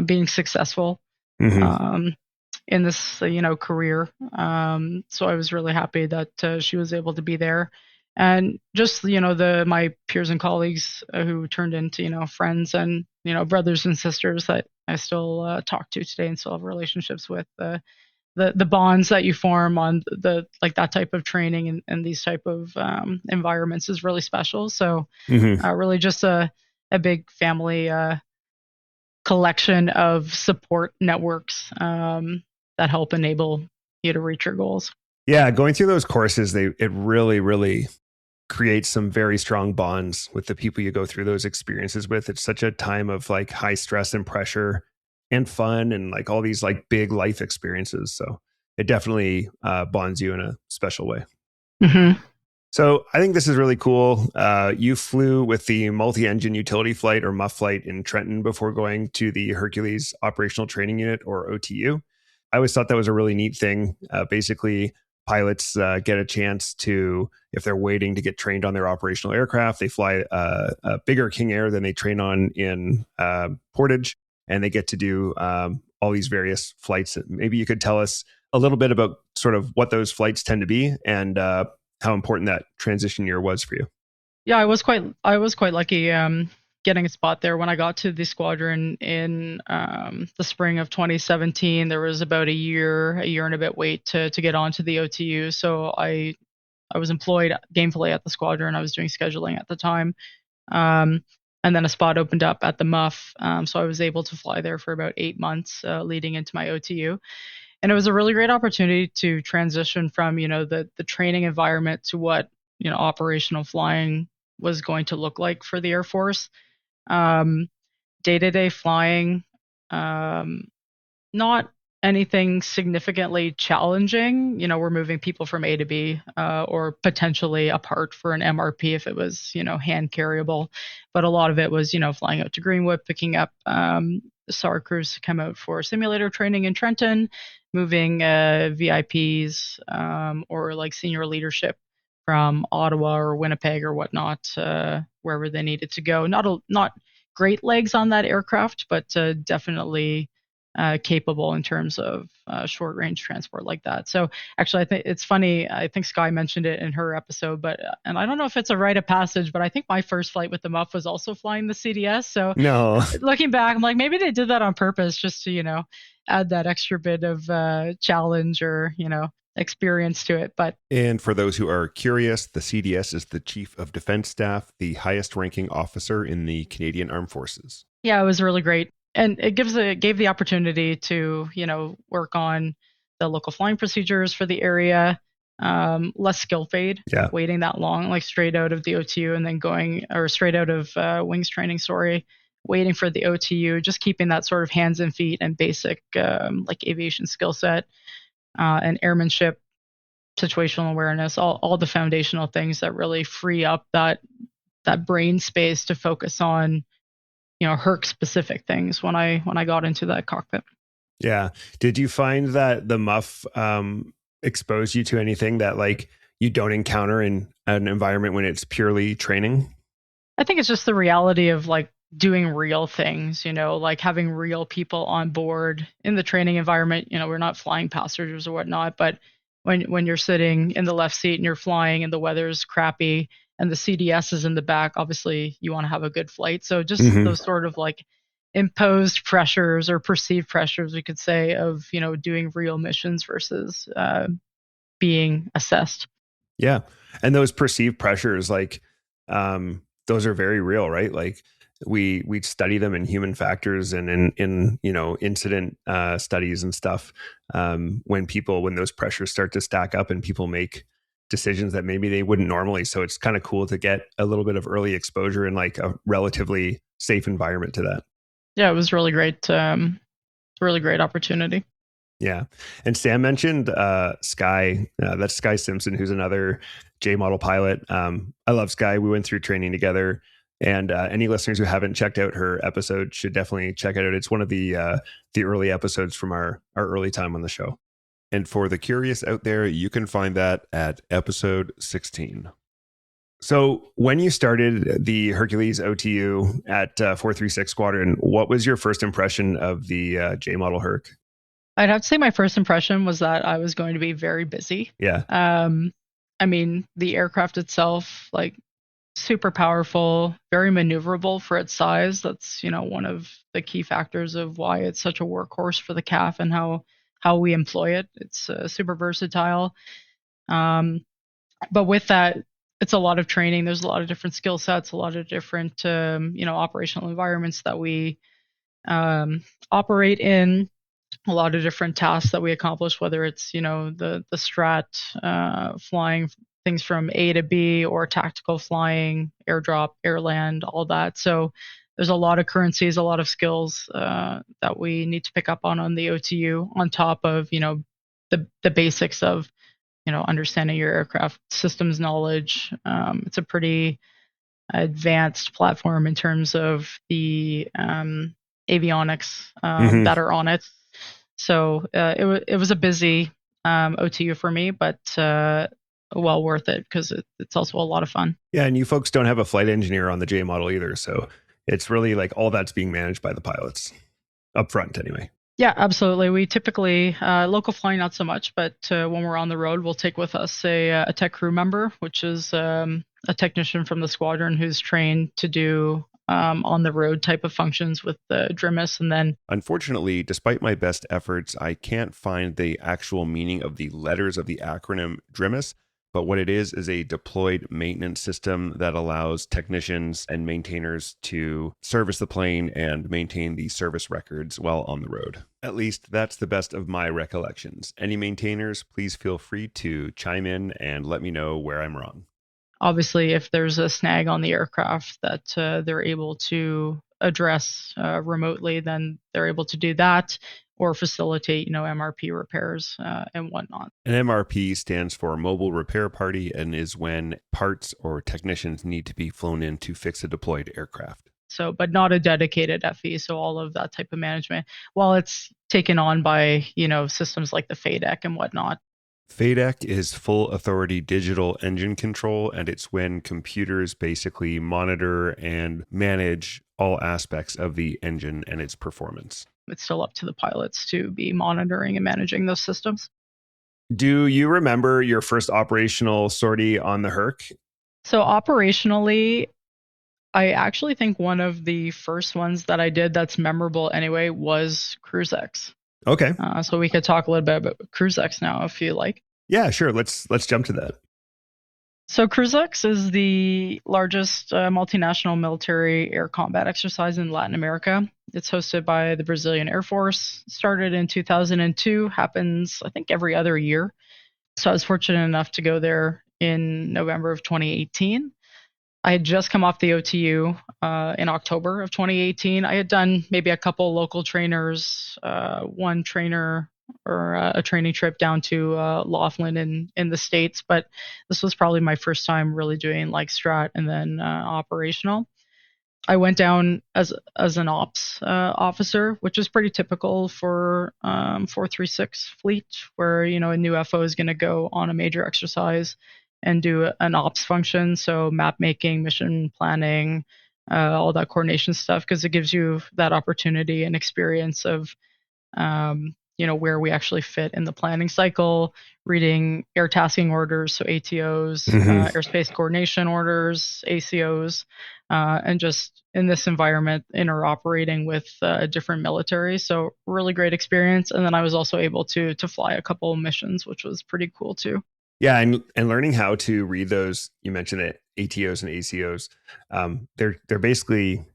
D: being successful
C: Mm-hmm.
D: um, in this career. So I was really happy that she was able to be there, and just the my peers and colleagues who turned into friends and brothers and sisters that I still talk to today and still have relationships with. The bonds that you form on the like that type of training and these type of environments is really special. So
C: Mm-hmm.
D: really just a big family collection of support networks that help enable you to reach your goals.
C: Yeah, going through those courses, it really, really creates some very strong bonds with the people you go through those experiences with. It's such a time of like high stress and pressure and fun and like all these like big life experiences. So it definitely bonds you in a special way.
D: Mm-hmm.
C: So I think this is really cool. You flew with the multi-engine utility flight or MUF flight in Trenton before going to the Hercules Operational Training Unit or OTU. I always thought that was a really neat thing. Basically, pilots get a chance to, if they're waiting to get trained on their operational aircraft, they fly a bigger King Air than they train on in Portage, and they get to do all these various flights. Maybe you could tell us a little bit about sort of what those flights tend to be and how important that transition year was for you.
D: Yeah, I was quite lucky getting a spot there when I got to the squadron in the spring of 2017. There was about a year and a bit wait to get onto the OTU. So I was employed gainfully at the squadron. I was doing scheduling at the time. Um, and then a spot opened up at the MUF. So I was able to fly there for about 8 months leading into my OTU. And it was a really great opportunity to transition from, the training environment to what, operational flying was going to look like for the Air Force. Um, Day-to-day flying, um, not anything significantly challenging. We're moving people from A to B, or potentially apart for an MRP if it was, hand carryable. But a lot of it was, flying out to Greenwood, picking up SAR crews to come out for simulator training in Trenton, moving VIPs or like senior leadership from Ottawa or Winnipeg or whatnot, wherever they needed to go. Not great legs on that aircraft, but definitely capable in terms of short range transport like that. So actually, I think it's funny. I think Sky mentioned it in her episode, but and I don't know if it's a rite of passage, but I think my first flight with the MUF was also flying the CDS. So
C: No.
D: looking back, I'm like, maybe they did that on purpose just to add that extra bit of challenge or experience to it. But
C: And for those who are curious, the CDS is the Chief of Defense Staff, the highest ranking officer in the Canadian Armed Forces.
D: yeah, it was really great. And it gave the opportunity to, work on the local flying procedures for the area, less skill fade,
C: Yeah.
D: waiting that long, like straight out of the OTU and then going, or straight out of wings training, sorry, waiting for the OTU, just keeping that sort of hands and feet and basic like aviation skill set and airmanship, situational awareness, all the foundational things that really free up that brain space to focus on Herc specific things when I got into that cockpit.
C: Yeah. Did you find that the MUF exposed you to anything that like you don't encounter in an environment when it's purely training?
D: I think it's just the reality of like doing real things, like having real people on board in the training environment. We're not flying passengers or whatnot, but when you're sitting in the left seat and you're flying and the weather's crappy and the CDS is in the back, obviously you want to have a good flight. So just
C: Mm-hmm.
D: those sort of like imposed pressures or perceived pressures, we could say, of doing real missions versus being assessed.
C: Yeah. And those perceived pressures, like, those are very real, right? Like we study them in human factors and in incident studies and stuff. When those pressures start to stack up and people make decisions that maybe they wouldn't normally. So it's kind of cool to get a little bit of early exposure in like a relatively safe environment to that.
D: Yeah, it was really great. Really great opportunity.
C: Yeah. And Sam mentioned Sky. That's Sky Simpson, who's another J model pilot. I love Sky. We went through training together. And any listeners who haven't checked out her episode should definitely check it out. It's one of the early episodes from our early time on the show.
E: And for the curious out there, you can find that at episode 16.
C: So when you started the Hercules OTU at 436 Squadron, what was your first impression of the J model Herc?
D: I'd have to say my first impression was that I was going to be very busy.
C: Yeah.
D: I mean, the aircraft itself, like, super powerful, very maneuverable for its size. That's, one of the key factors of why it's such a workhorse for the CAF and how we employ it. It's super versatile. But with that, it's a lot of training. There's a lot of different skill sets, a lot of different, operational environments that we operate in, a lot of different tasks that we accomplish, whether it's, the strat, flying things from A to B, or tactical flying, airdrop, air land, all that. So there's a lot of currencies, a lot of skills that we need to pick up on the OTU, on top of, the basics of, understanding your aircraft systems knowledge. It's a pretty advanced platform in terms of the avionics that are on it. So it was a busy OTU for me, but well worth it because it's also a lot of fun.
C: Yeah, and you folks don't have a flight engineer on the J model either, so it's really like all that's being managed by the pilots up front anyway.
D: Yeah, absolutely. We typically, local flying, not so much, but when we're on the road, we'll take with us a tech crew member, which is a technician from the squadron who's trained to do on the road type of functions with the DRIMIS. And then,
E: unfortunately, despite my best efforts, I can't find the actual meaning of the letters of the acronym DRIMIS. But what it is a deployed maintenance system that allows technicians and maintainers to service the plane and maintain the service records while on the road. At least that's the best of my recollections. Any maintainers, please feel free to chime in and let me know where I'm wrong.
D: Obviously, if there's a snag on the aircraft that they're able to address remotely, then they're able to do that, or facilitate, MRP repairs and whatnot.
E: An MRP stands for Mobile Repair Party and is when parts or technicians need to be flown in to fix a deployed aircraft.
D: So, but not a dedicated FE. So all of that type of management, while it's taken on by, systems like the FADEC and whatnot.
E: FADEC is full authority digital engine control, and it's when computers basically monitor and manage all aspects of the engine and its performance.
D: It's still up to the pilots to be monitoring and managing those systems.
C: Do you remember your first operational sortie on the Herc?
D: So operationally, I actually think one of the first ones that I did that's memorable anyway was Cruise X.
C: Okay.
D: So we could talk a little bit about Cruise X now, if you like.
C: Yeah, sure. Let's jump to that.
D: So Cruise X is the largest multinational military air combat exercise in Latin America. It's hosted by the Brazilian Air Force. Started in 2002, happens, I think, every other year. So I was fortunate enough to go there in November of 2018. I had just come off the OTU in October of 2018. I had done maybe a couple local trainers, one trainer or a training trip down to Laughlin in the States, but this was probably my first time really doing like strat and then operational. I went down as an ops officer, which is pretty typical for 436 fleet, where a new FO is going to go on a major exercise and do an ops function, so map making, mission planning, all that coordination stuff, because it gives you that opportunity and experience of where we actually fit in the planning cycle, reading air tasking orders, so ATOs, airspace coordination orders, ACOs, and just in this environment, interoperating with different military. So really great experience. And then I was also able to fly a couple of missions, which was pretty cool too.
C: Yeah, and learning how to read those, you mentioned it, ATOs and ACOs. They're basically,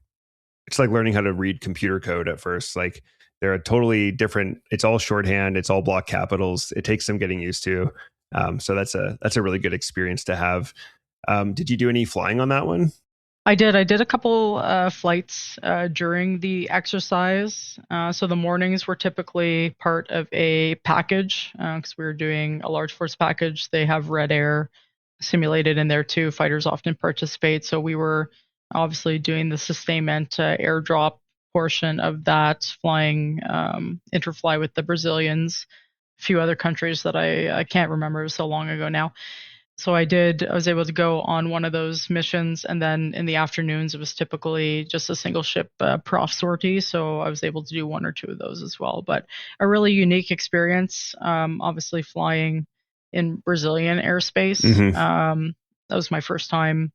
C: it's like learning how to read computer code at first. Like they're a totally different. It's all shorthand. It's all block capitals. It takes some getting used to. So that's a really good experience to have. Did you do any flying on that one?
D: I did. I did a couple flights during the exercise. So the mornings were typically part of a package because we were doing a large force package. They have red air simulated in there too. Fighters often participate. So we were obviously doing the sustainment airdrop portion of that, flying interfly with the Brazilians, a few other countries that I can't remember. It was so long ago now. So I was able to go on one of those missions, and then in the afternoons it was typically just a single ship prof sortie. So I was able to do one or two of those as well. But a really unique experience. Obviously flying in Brazilian airspace. That was my first time,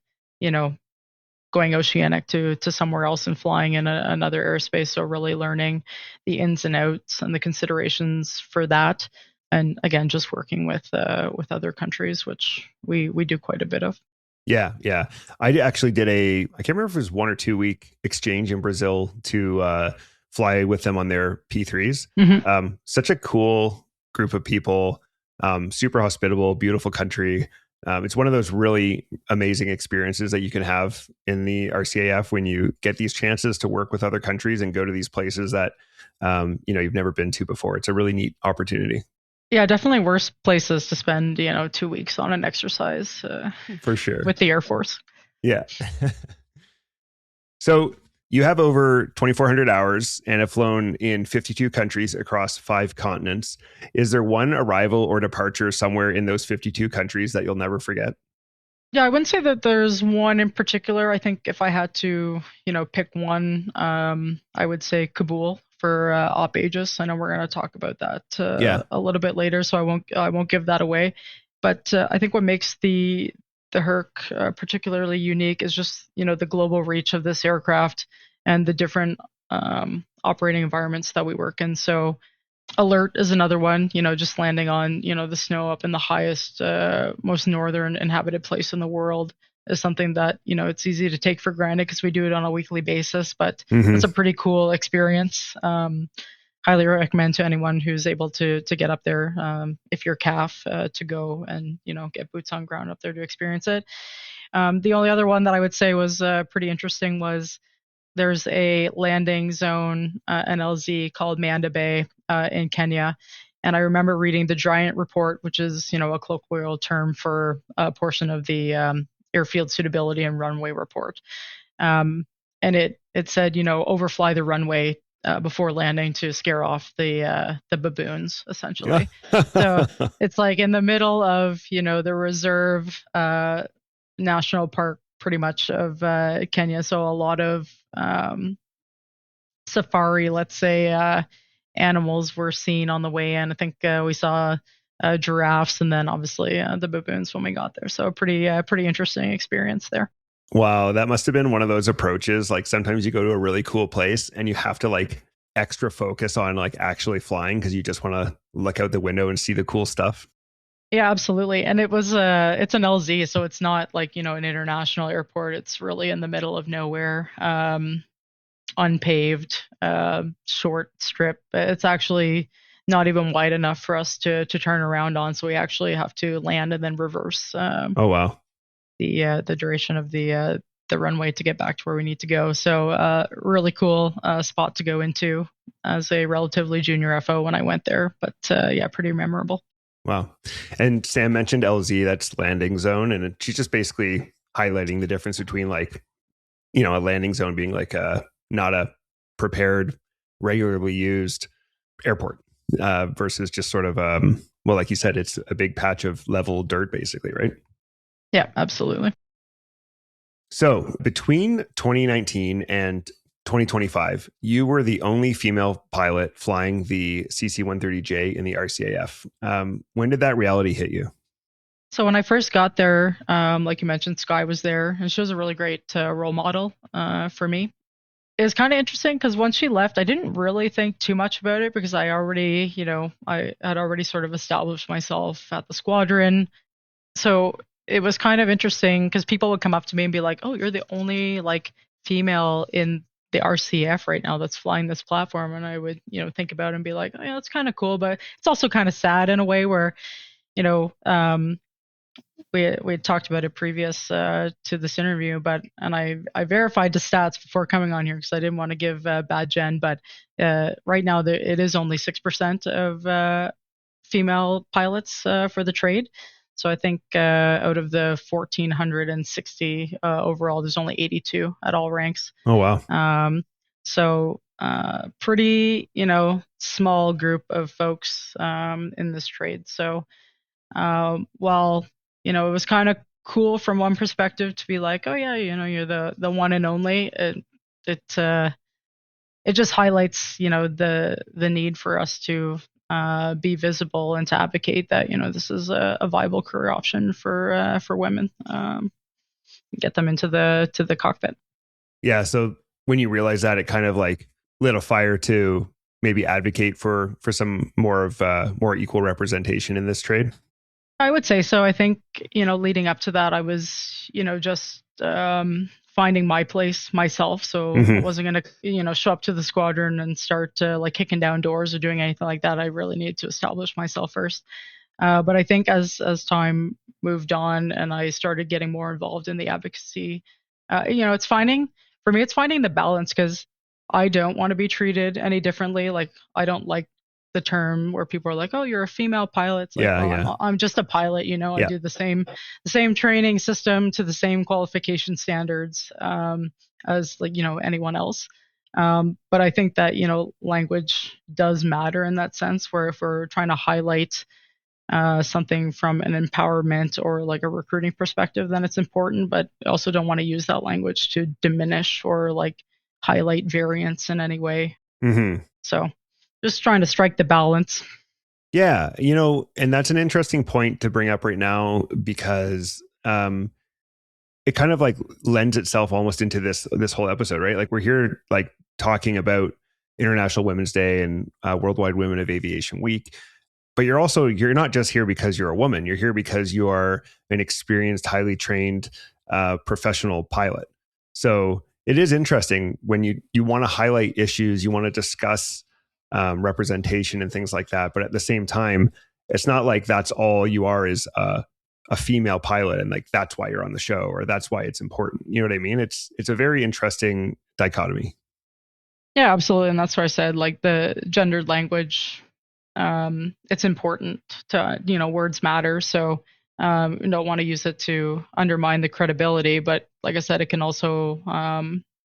D: going oceanic to somewhere else and flying in another airspace. So really learning the ins and outs and the considerations for that. And again, just working with other countries, which we do quite a bit of.
C: Yeah. I actually did I can't remember if it was 1 or 2 week exchange in Brazil to fly with them on their P3s. Such a cool group of people, super hospitable, beautiful country. It's one of those really amazing experiences that you can have in the RCAF when you get these chances to work with other countries and go to these places that you've never been to before. It's a really neat opportunity.
D: Yeah, definitely worse places to spend, 2 weeks on an exercise.
C: For sure.
D: With the Air Force.
C: Yeah. So you have over 2,400 hours and have flown in 52 countries across 5 continents. Is there one arrival or departure somewhere in those 52 countries that you'll never forget?
D: Yeah, I wouldn't say that there's one in particular. I think if I had to, pick one, I would say Kabul for Op Aegis. I know we're going to talk about that a little bit later, so I won't give that away. But I think what makes the Herc particularly unique is just the global reach of this aircraft and the different operating environments that we work in. So Alert is another one, just landing on the snow up in the highest, most northern inhabited place in the world is something that it's easy to take for granted because we do it on a weekly basis, but it's a pretty cool experience. Highly recommend to anyone who's able to get up there, if you're CAF, to go and get boots on ground up there to experience it. The only other one that I would say was pretty interesting was there's a landing zone, NLZ, called Manda Bay in Kenya. And I remember reading the Giant Report, which is, a colloquial term for a portion of the airfield suitability and runway report. And it said, overfly the runway before landing to scare off the baboons, essentially. So it's like in the middle of, the reserve national park, pretty much, of Kenya. So a lot of safari, let's say, animals were seen on the way in. I think we saw giraffes and then obviously the baboons when we got there. So a pretty interesting experience there.
C: Wow, that must have been one of those approaches. Like sometimes you go to a really cool place and you have to like extra focus on like actually flying because you just want to look out the window and see the cool stuff.
D: Yeah, absolutely. And it was it's an LZ, so it's not like, an international airport. It's really in the middle of nowhere, unpaved, short strip. It's actually not even wide enough for us to turn around on. So we actually have to land and then reverse.
C: Oh, wow.
D: The duration of the runway to get back to where we need to go. So really cool spot to go into as a relatively junior FO when I went there. But yeah, pretty memorable.
C: Wow. And Sam mentioned LZ, that's landing zone. And she's just basically highlighting the difference between like, a landing zone being like not a prepared, regularly used airport versus just sort of, well, like you said, it's a big patch of level dirt basically, right?
D: Yeah, absolutely.
C: So between 2019 and 2025, you were the only female pilot flying the CC-130J in the RCAF. When did that reality hit you?
D: So when I first got there, like you mentioned, Sky was there, and she was a really great role model for me. It was kind of interesting because once she left, I didn't really think too much about it because I had already sort of established myself at the squadron. So it was kind of interesting because people would come up to me and be like, "Oh, you're the only like female in the RCF right now that's flying this platform," and I would think about it and be like, "Oh, yeah, that's kind of cool," but it's also kind of sad in a way where you know we had talked about it previous to this interview, but and I verified the stats before coming on here because I didn't want to give bad gen, but right now it is only 6% of female pilots for the trade. So I think out of the 1,460 overall, there's only 82 at all ranks.
C: Oh, wow.
D: So pretty small group of folks in this trade. So while it was kind of cool from one perspective to be like, oh yeah, you're the one and only. It just highlights the need for us to be visible and to advocate that this is a viable career option for women. Get them into the cockpit.
C: Yeah. So when you realize that, it kind of like lit a fire to maybe advocate for some more equal representation in this trade.
D: I would say so. I think, leading up to that, I was, just finding my place myself. So I wasn't going to, show up to the squadron and start like kicking down doors or doing anything like that. I really needed to establish myself first. But I think as time moved on and I started getting more involved in the advocacy, it's finding the balance because I don't want to be treated any differently. Like I don't like the term where people are like, "Oh, you're a female pilot." It's like, I'm just a pilot. I do the same training system to the same qualification standards as like anyone else. But I think that language does matter in that sense. Where if we're trying to highlight something from an empowerment or like a recruiting perspective, then it's important. But I also don't want to use that language to diminish or like highlight variance in any way. So just trying to strike the balance.
C: Yeah, and that's an interesting point to bring up right now because it kind of like lends itself almost into this whole episode, right? Like we're here like talking about International Women's Day and Worldwide Women of Aviation Week, but you're not just here because you're a woman. You're here because you are an experienced, highly trained professional pilot. So it is interesting when you want to highlight issues, you want to discuss representation and things like that. But at the same time, it's not like that's all you are is a female pilot and like that's why you're on the show or that's why it's important. You know what I mean? It's a very interesting dichotomy.
D: Yeah, absolutely. And that's where I said like the gendered language, it's important to, words matter. So don't want to use it to undermine the credibility. But like I said, it can also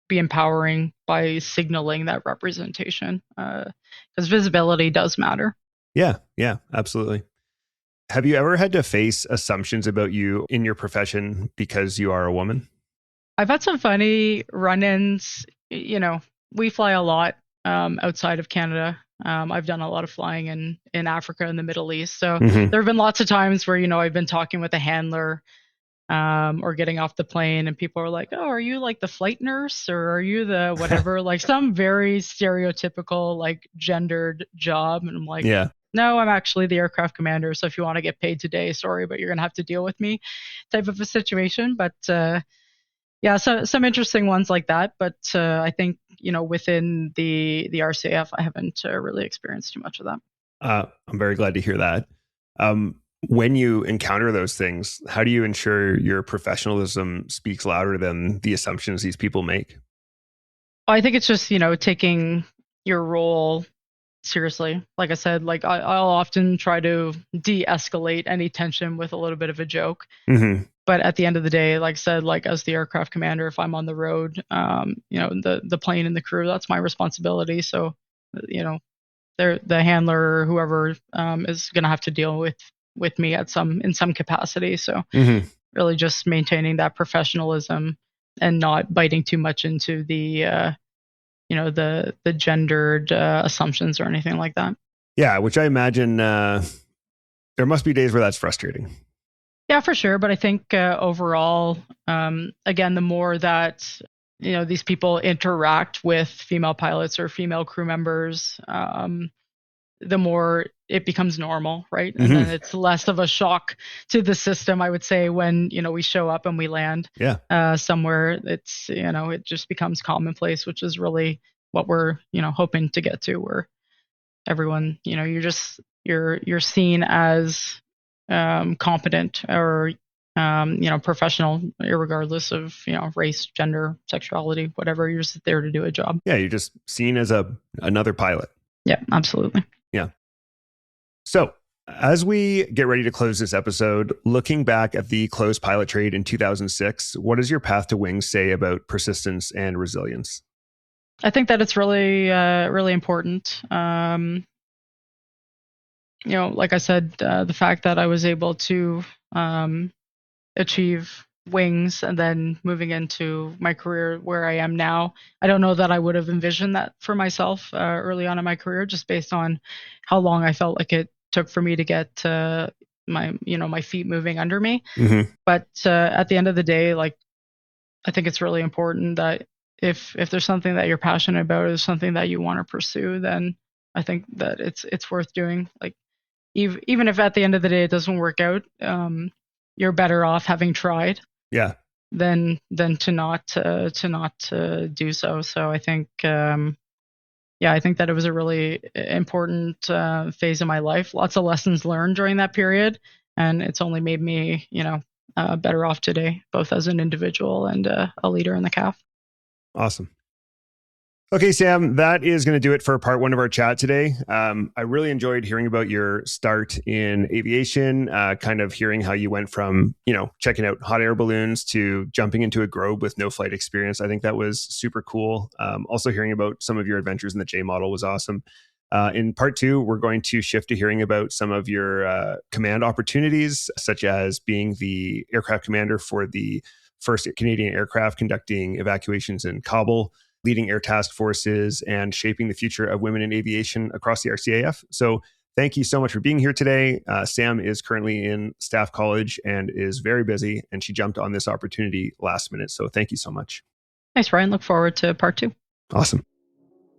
D: be empowering by signaling that representation because visibility does matter.
C: Yeah, absolutely. Have you ever had to face assumptions about you in your profession because you are a woman?
D: I've had some funny run-ins. We fly a lot outside of Canada. I've done a lot of flying in Africa and the Middle East. So there have been lots of times where, I've been talking with a handler or getting off the plane and people are like, "Oh, are you like the flight nurse or are you the whatever?" Like some very stereotypical like gendered job. And I'm like, no, I'm actually the aircraft commander. So if you want to get paid today, sorry, but you're going to have to deal with me type of a situation. But yeah, so some interesting ones like that. But I think, within the RCAF, I haven't really experienced too much of that.
C: I'm very glad to hear that. When you encounter those things, how do you ensure your professionalism speaks louder than the assumptions these people make?
D: I think it's just, taking your role seriously. Like I said, like I'll often try to de-escalate any tension with a little bit of a joke. But at the end of the day, like I said, like as the aircraft commander, if I'm on the road, the plane and the crew, that's my responsibility. So, the handler or whoever is going to have to deal with me in some capacity. So really just maintaining that professionalism and not biting too much into the the gendered assumptions or anything like that.
C: Yeah, which I imagine there must be days where that's frustrating.
D: Yeah, for sure. But I think overall, again, the more that these people interact with female pilots or female crew members, the more it becomes normal, right? And then it's less of a shock to the system, I would say, when we show up and we land somewhere. It's it just becomes commonplace, which is really what we're hoping to get to, where everyone you're seen as competent or professional, regardless of race, gender, sexuality, whatever. You're just there to do a job.
C: Yeah, you're just seen as another pilot.
D: Yeah, absolutely.
C: Yeah. So as we get ready to close this episode, looking back at the closed pilot trade in 2006, what does your path to wings say about persistence and resilience?
D: I think that it's really, really important. Like I said, the fact that I was able to achieve wings and then moving into my career where I am now, I don't know that I would have envisioned that for myself early on in my career, just based on how long I felt like it took for me to get my feet moving under me.
C: Mm-hmm.
D: But at the end of the day, like, I think it's really important that if there's something that you're passionate about or something that you want to pursue, then I think that it's worth doing. Like, even if at the end of the day it doesn't work out, you're better off having tried.
C: Yeah.
D: Than to not do so. So I think I think that it was a really important phase of my life. Lots of lessons learned during that period, and it's only made me better off today, both as an individual and a leader in the CAF.
C: Awesome. Okay, Sam, that is going to do it for part one of our chat today. I really enjoyed hearing about your start in aviation, kind of hearing how you went from, checking out hot air balloons to jumping into a Grob with no flight experience. I think that was super cool. Also hearing about some of your adventures in the J model was awesome. In part two, we're going to shift to hearing about some of your command opportunities, such as being the aircraft commander for the first Canadian aircraft conducting evacuations in Kabul, leading air task forces, and shaping the future of women in aviation across the RCAF. So thank you so much for being here today. Sam is currently in staff college and is very busy, and she jumped on this opportunity last minute. So thank you so much.
D: Thanks, Ryan. Look forward to part two.
C: Awesome.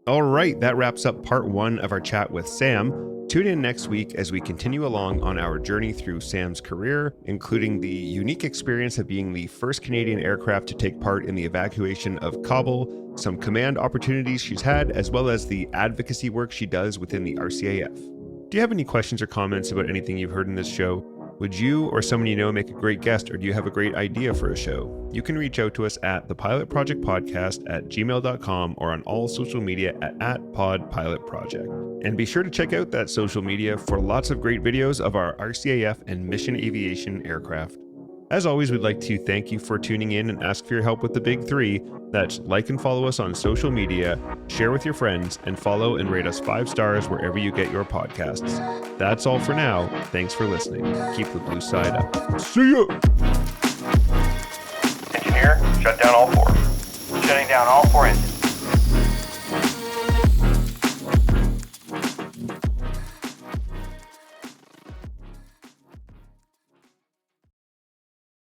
C: All right, that wraps up part one of our chat with Sam. Tune in next week as we continue along on our journey through Sam's career, including the unique experience of being the first Canadian aircraft to take part in the evacuation of Kabul, some command opportunities she's had, as well as the advocacy work she does within the RCAF. Do you have any questions or comments about anything you've heard in this show? Would you or someone you know make a great guest, or do you have a great idea for a show? You can reach out to us at thepilotprojectpodcast@gmail.com or on all social media at @podpilotproject. And be sure to check out that social media for lots of great videos of our RCAF and mission aviation aircraft. As always, we'd like to thank you for tuning in and ask for your help with the big three. That's like and follow us on social media, share with your friends, and follow and rate us 5 stars wherever you get your podcasts. That's all for now. Thanks for listening. Keep the blue side up. See ya!
B: Engineer, shut down all 4. Shutting down all 4 engines.